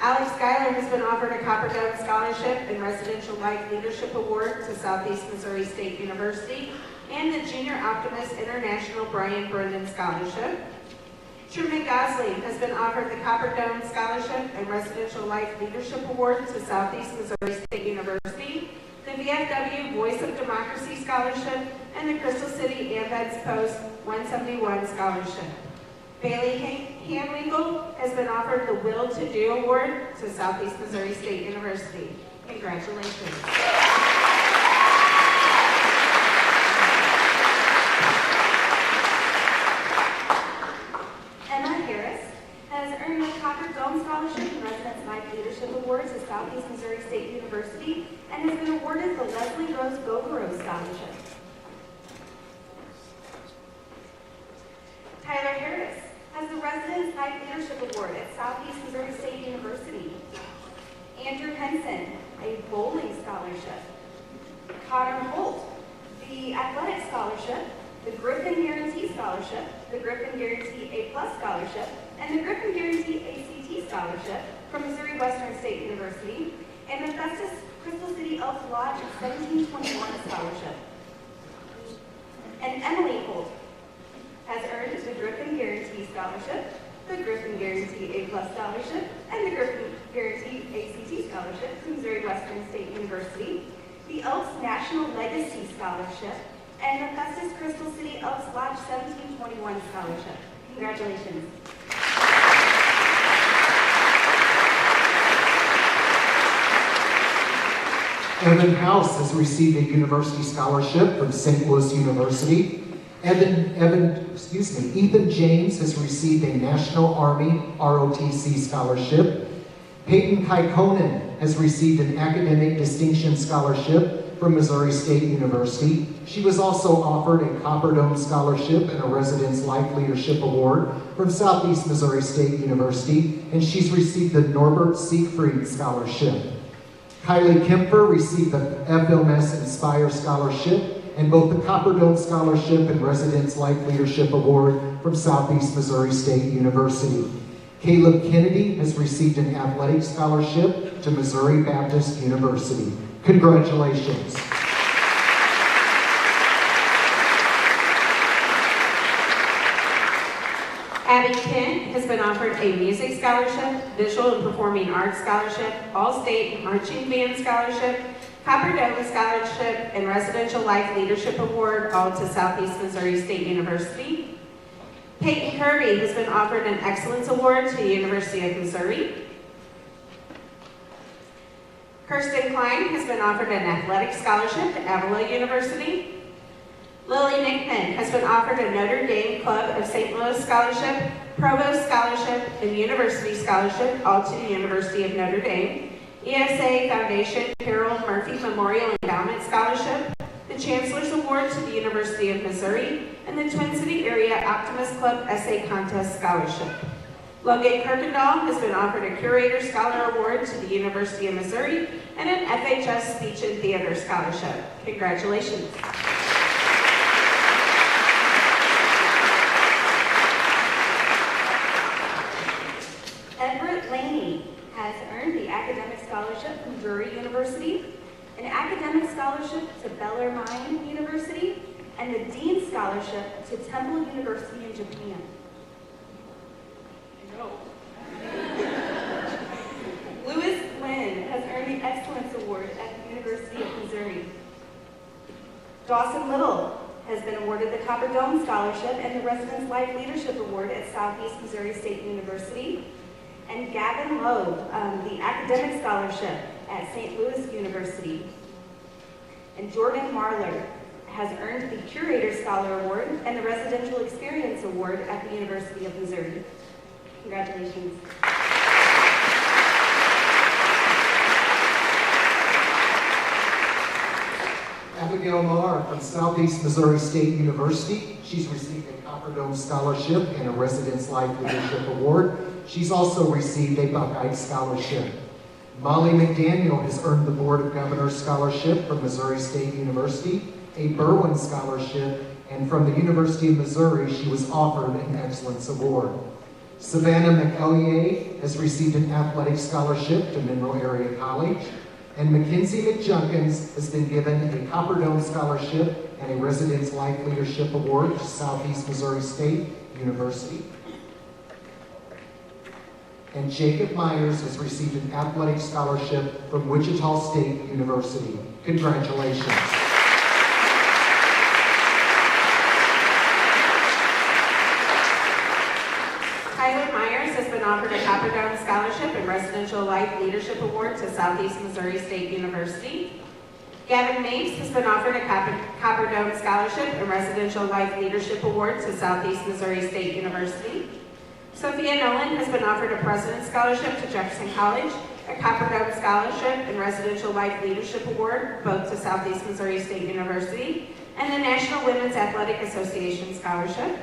Alex Schuyler has been offered a Copper Dome Scholarship and Residential Life Leadership Award to Southeast Missouri State University and the Junior Optimist International Brian Brennan Scholarship. Truman Gosling has been offered the Copper Dome Scholarship and Residential Life Leadership Award to Southeast Missouri State University, the VFW Voice of Democracy Scholarship, and the Crystal City AMVEDS Post 171 Scholarship. Bailey Hanwinkle has been offered the Will to Do Award to Southeast Missouri State University. Congratulations. Scholarship and Residence Life Leadership Award to Southeast Missouri State University and has been awarded the Leslie Rose Gogoro Scholarship. Tyler Harris has the Residence Life Leadership Award at Southeast Missouri State University. Andrew Henson, a Bowling Scholarship. Connor Holt, the Athletic Scholarship, the Griffin Guarantee Scholarship, the Griffin Guarantee A+ Scholarship, and the Griffin Guarantee ACT Scholarship from Missouri Western State University, and the Festus Crystal City Elks Lodge 1721 Scholarship. And Emily Holt has earned the Griffin Guarantee Scholarship, the Griffin Guarantee A+ Scholarship, and the Griffin Guarantee ACT Scholarship from Missouri Western State University, the Elks National Legacy Scholarship, and the Festus Crystal City Elks Lodge 1721 Scholarship. Congratulations. Evan House has received a university scholarship from St. Louis University. Ethan James has received a National Army ROTC scholarship. Peyton Kaikonen has received an Academic Distinction Scholarship from Missouri State University. She was also offered a Copper Dome Scholarship and a Residence Life Leadership Award from Southeast Missouri State University, and she's received the Norbert Siegfried Scholarship. Kylie Kemper received the FMS Inspire Scholarship and both the Copper Dome Scholarship and Residence Life Leadership Award from Southeast Missouri State University. Caleb Kennedy has received an athletic scholarship to Missouri Baptist University. Congratulations. Abby Kent has been offered a music scholarship, visual and performing arts scholarship, all-state marching band scholarship, Copper Dome Scholarship, and Residential Life Leadership Award, all to Southeast Missouri State University. Peyton Kirby has been offered an Excellence Award to the University of Missouri. Kirsten Klein has been offered an athletic scholarship to Avila University. Lily Nickman has been offered a Notre Dame Club of St. Louis Scholarship, Provost Scholarship, and University Scholarship, all to the University of Notre Dame. ESA Foundation Carol Murphy Memorial Endowment Scholarship, the Chancellor's Award to the University of Missouri, and the Twin City Area Optimist Club Essay Contest Scholarship. Logan Kirkendall has been offered a Curator Scholar Award to the University of Missouri and an FHS Speech and Theater Scholarship. Congratulations. Everett Laney has earned the Academic Scholarship from Drury University, an Academic Scholarship to Bellarmine University, and the Dean Scholarship to Temple University in Japan. Lewis Lynn has earned the Excellence Award at the University of Missouri. Dawson Little has been awarded the Copper Dome Scholarship and the Residence Life Leadership Award at Southeast Missouri State University. And Gavin Loeb, the Academic Scholarship at St. Louis University. And Jordan Marler has earned the Curator Scholar Award and the Residential Experience Award at the University of Missouri. Congratulations. Abigail Millar from Southeast Missouri State University. She's received a Copper Dome Scholarship and a Residence Life Leadership Award. She's also received a Buckeye Scholarship. Molly McDaniel has earned the Board of Governors Scholarship from Missouri State University, a Berwyn Scholarship, and from the University of Missouri, she was offered an Excellence Award. Savannah McEllier has received an Athletic Scholarship to Monroe Area College, and Mackenzie McJunkins has been given a Copper Dome Scholarship and a Residence Life Leadership Award to Southeast Missouri State University. And Jacob Myers has received an Athletic Scholarship from Wichita State University. Congratulations. Tyler Myers has been offered a Copper Dome Scholarship and Residential Life Leadership Award to Southeast Missouri State University. Gavin Mapes has been offered a Copper Dome Scholarship and Residential Life Leadership Award to Southeast Missouri State University. Sophia Nolan has been offered a President's Scholarship to Jefferson College, a Copper Dome Scholarship and Residential Life Leadership Award, both to Southeast Missouri State University, and the National Women's Athletic Association Scholarship.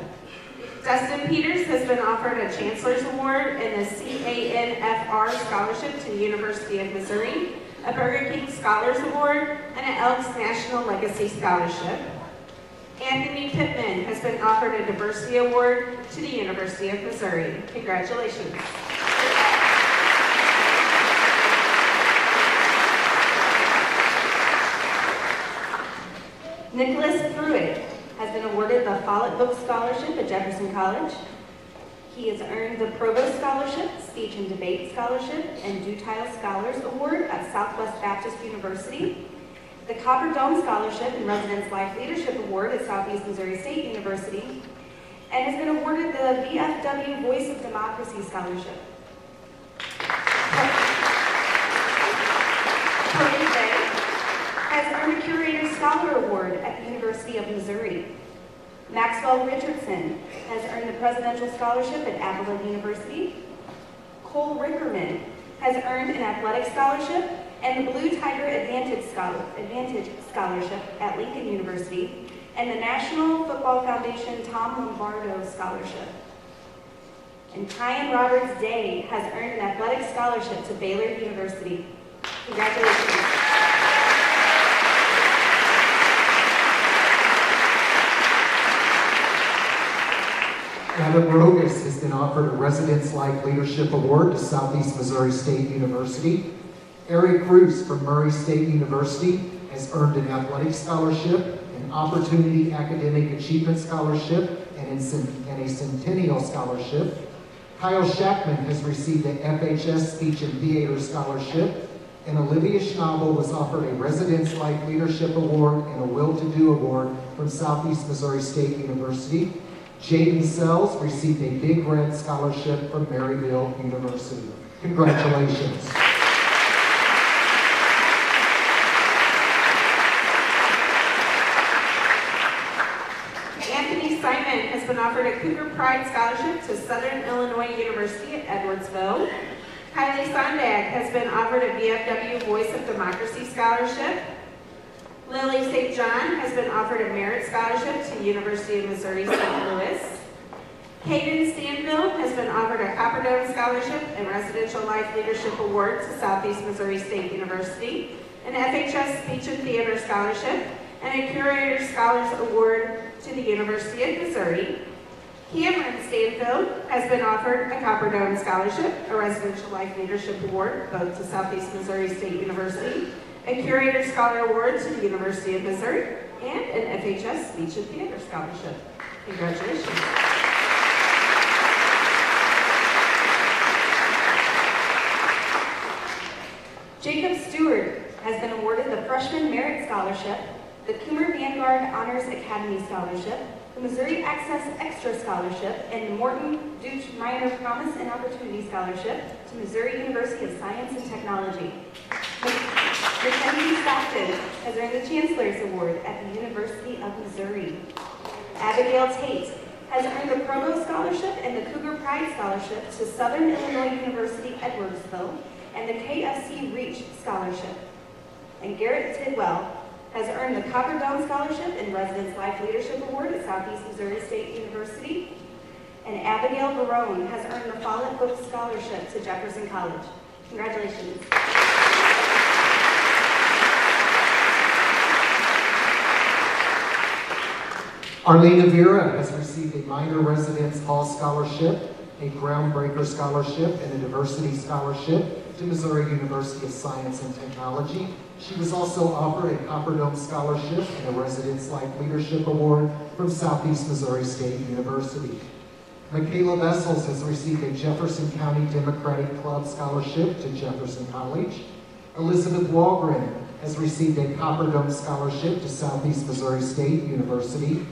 Dustin Peters has been offered a Chancellor's Award and a CANFR Scholarship to the University of Missouri, a Burger King Scholars Award, and an Elks National Legacy Scholarship. Anthony Pittman has been offered a Diversity Award to the University of Missouri. Congratulations. Nicholas Pruitt has been awarded the Follett Book Scholarship at Jefferson College. He has earned the Provost Scholarship, Speech and Debate Scholarship, and Dutile Scholars Award at Southwest Baptist University, the Copper Dome Scholarship and Residence Life Leadership Award at Southeast Missouri State University, and has been awarded the VFW Voice of Democracy Scholarship. Cody Bay Scholar Award at the University of Missouri. Maxwell Richardson has earned the Presidential Scholarship at Abilene University. Cole Rickerman has earned an athletic scholarship and the Blue Tiger Advantage Scholarship at Lincoln University, and the National Football Foundation Tom Lombardo Scholarship. And Kyan Roberts Day has earned an athletic scholarship to Baylor University. Congratulations. Adam Rogas has been offered a Residence Life Leadership Award to Southeast Missouri State University. Eric Roos from Murray State University has earned an athletic scholarship, an Opportunity Academic Achievement Scholarship, and a Centennial Scholarship. Kyle Shackman has received an FHS Speech and Theater Scholarship, and Olivia Schnabel was offered a Residence Life Leadership Award and a Will-to-Do Award from Southeast Missouri State University. Jaden Sells received a Big Red Scholarship from Maryville University. Congratulations. Anthony Simon has been offered a Cougar Pride Scholarship to Southern Illinois University at Edwardsville. Kylie Sondag has been offered a VFW Voice of Democracy Scholarship. Lily St. John has been offered a Merit Scholarship to University of Missouri St. Louis. Caden Stanville has been offered a Copper Dome Scholarship and Residential Life Leadership Award to Southeast Missouri State University, an FHS Speech and Theater Scholarship, and a Curator Scholars Award to the University of Missouri. Cameron Stanfield has been offered a Copper Dome Scholarship, a Residential Life Leadership Award, both to Southeast Missouri State University, a Curator Scholar Award to the University of Missouri, and an FHS Speech and Theater Scholarship. Congratulations. Jacob Stewart has been awarded the Freshman Merit Scholarship, the Coomer Vanguard Honors Academy Scholarship, the Missouri Access Extra Scholarship, and the Morton Deutsch Minor Promise and Opportunity Scholarship to Missouri University of Science and Technology. Mackenzie Stockton has earned the Chancellor's Award at the University of Missouri. Abigail Tate has earned the Provost Scholarship and the Cougar Pride Scholarship to Southern Illinois University Edwardsville, and the KFC Reach Scholarship. And Garrett Tidwell has earned the Copper Dome Scholarship and Residence Life Leadership Award at Southeast Missouri State University. And Abigail Barone has earned the Follett Book Scholarship to Jefferson College. Congratulations. Arlena Vera has received a Minor Residence Hall Scholarship, a Groundbreaker Scholarship, and a Diversity Scholarship to Missouri University of Science and Technology. She was also offered a Copper Dome Scholarship and a Residence Life Leadership Award from Southeast Missouri State University. Michaela Vessels has received a Jefferson County Democratic Club Scholarship to Jefferson College. Elizabeth Walgren has received a Copper Dome Scholarship to Southeast Missouri State University.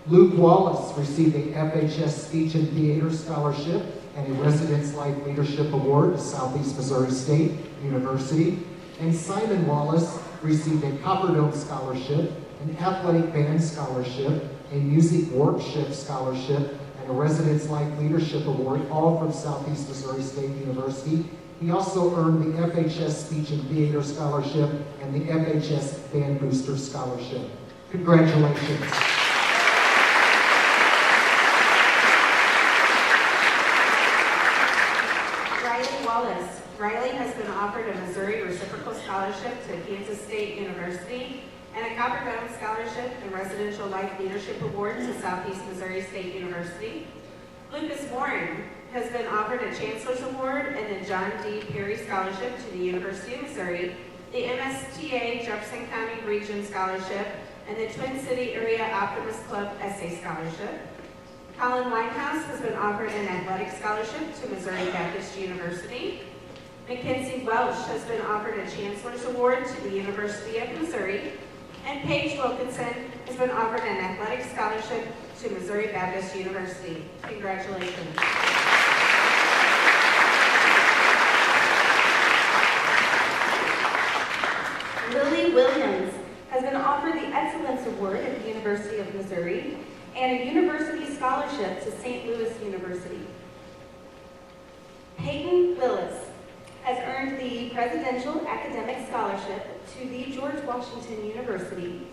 Luke Wallace received a FHS Speech and Theater Scholarship and a Residence Life Leadership Award to Southeast Missouri State University. And Simon Wallace received a Copper Dome Scholarship, an Athletic Band Scholarship, a Music Workshop Scholarship, and a Residence Life Leadership Award, all from Southeast Missouri State University. He also earned the FHS Speech and Theater Scholarship and the FHS Band Booster Scholarship. Congratulations. Riley has been offered a Missouri Reciprocal Scholarship to Kansas State University and a Copper Dome Scholarship and Residential Life Leadership Award to Southeast Missouri State University. Lucas Warren has been offered a Chancellor's Award and the John D. Perry Scholarship to the University of Missouri, the MSTA Jefferson County Region Scholarship, and the Twin City Area Optimist Club Essay Scholarship. Colin Winehouse has been offered an athletic scholarship to Missouri Baptist University. Mackenzie Welsh has been offered a Chancellor's Award to the University of Missouri. And Paige Wilkinson has been offered an athletic scholarship to Missouri Baptist University. Congratulations. Lily Williams has has been offered the Excellence Award at the University of Missouri and a university scholarship to St. Louis University. Peyton Willis has earned the Presidential Academic Scholarship to the George Washington University,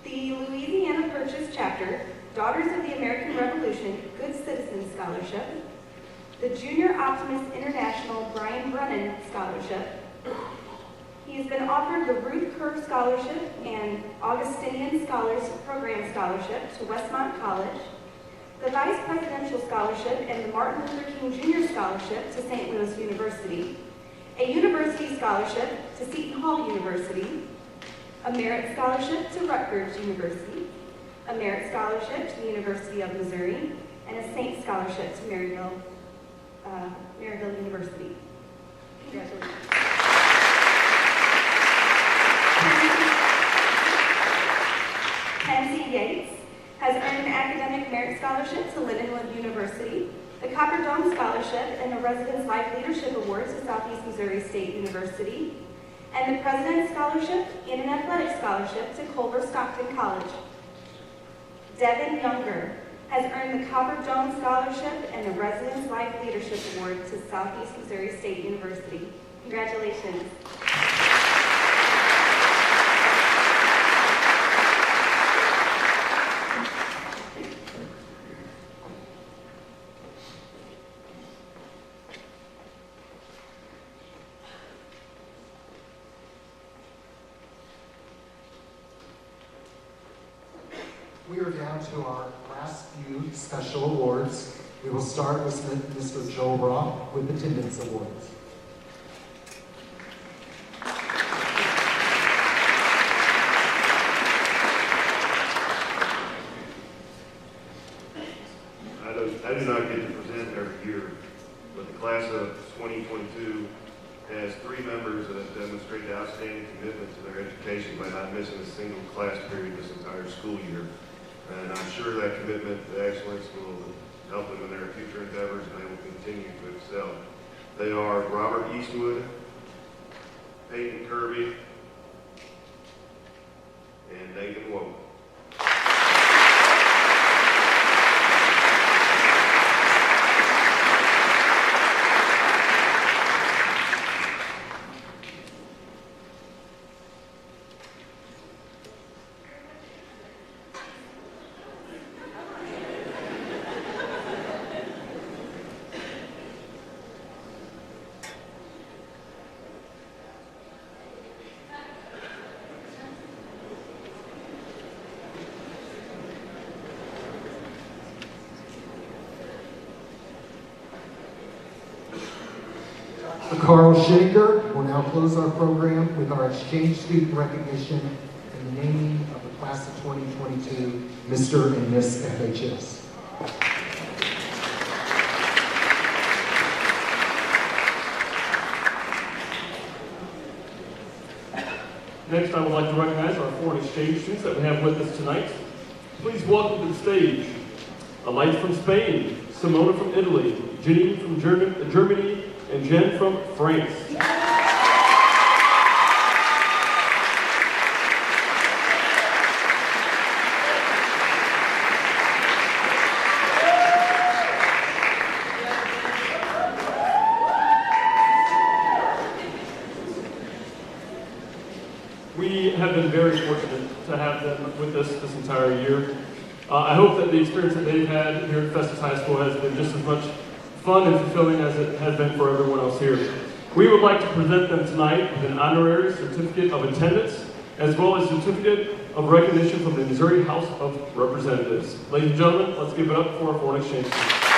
the Louisiana Purchase Chapter Daughters of the American Revolution Good Citizen Scholarship, the Junior Optimist International Brian Brennan Scholarship. He has been offered the Ruth Kerr Scholarship and Augustinian Scholars Program Scholarship to Westmont College, the Vice Presidential Scholarship and the Martin Luther King Jr. Scholarship to St. Louis University, a University Scholarship to Seton Hall University, a Merit Scholarship to Rutgers University, a Merit Scholarship to the University of Missouri, and a Saint Scholarship to Maryville University. Congratulations. Kenzie Yates has earned an Academic Merit Scholarship to Lindenwood University, the Copper Dome Scholarship and the Residence Life Leadership Award to Southeast Missouri State University, and the President's Scholarship and an Athletic Scholarship to Culver Stockton College. Devin Younger has earned the Copper Dome Scholarship and the Residence Life Leadership Award to Southeast Missouri State University. Congratulations. We are down to our last few special awards. We will start with Mr. Joe Roth with Attendance Awards. I do not get to present every year, but the class of 2022 has 3 members that have demonstrated outstanding commitment to their education by not missing a single class period this entire school year. And I'm sure that commitment to excellence will help them in their future endeavors, and they will continue to excel. They are Robert Eastwood, Peyton Kirby, and Nathan Woke. Carl Schininger will now close our program with our exchange student recognition and the naming of the class of 2022, Mr. and Miss FHS. Next, I would like to recognize our foreign exchange students that we have with us tonight. Please welcome to the stage Alight from Spain, Simona from Italy, Jenny from Germany, and Jen from France. We have been very fortunate to have them with us this entire year. I hope that the experience that they've had here at Festus High School has been just as much fun and fulfilling as it has been for everyone else here. We would like to present them tonight with an honorary certificate of attendance, as well as a certificate of recognition from the Missouri House of Representatives. Ladies and gentlemen, let's give it up for our foreign exchange students.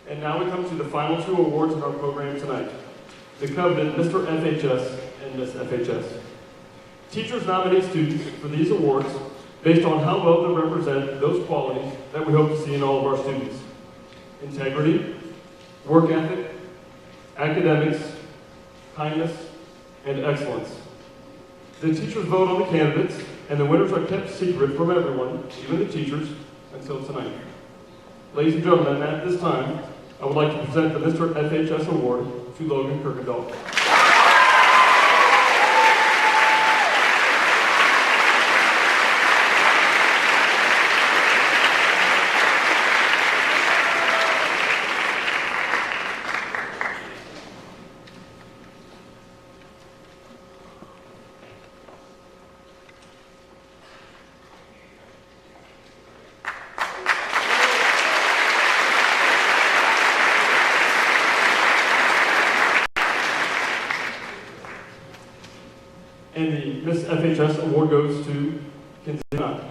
And now we come to the final 2 awards in our program tonight. the coveted Mr. FHS and Miss FHS. Teachers nominate students for these awards based on how well they represent those qualities that we hope to see in all of our students: integrity, work ethic, academics, kindness, and excellence. The teachers vote on the candidates, and the winners are kept secret from everyone, even the teachers, until tonight. Ladies and gentlemen, at this time, I would like to present the Mr. FHS Award to Logan Kirkendall. And the Miss FHS Award goes to Kinsey Knott.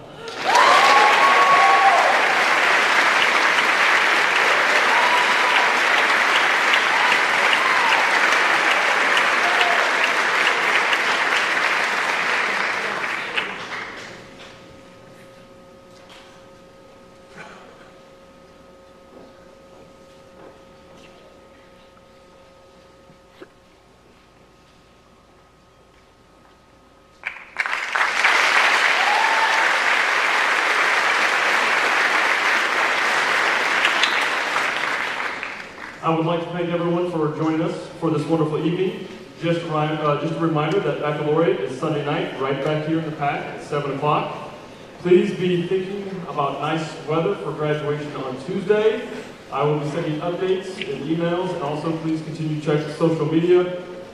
I would like to thank everyone for joining us for this wonderful evening. Just a reminder that baccalaureate is Sunday night, right back here in the PAC at 7 o'clock. Please be thinking about nice weather for graduation on Tuesday. I will be sending updates and emails, and also please continue to check social media.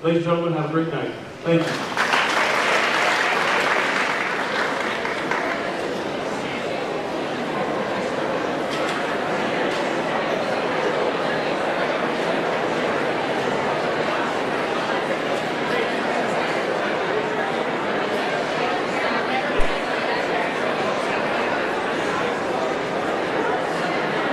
Ladies and gentlemen, have a great night. Thank you.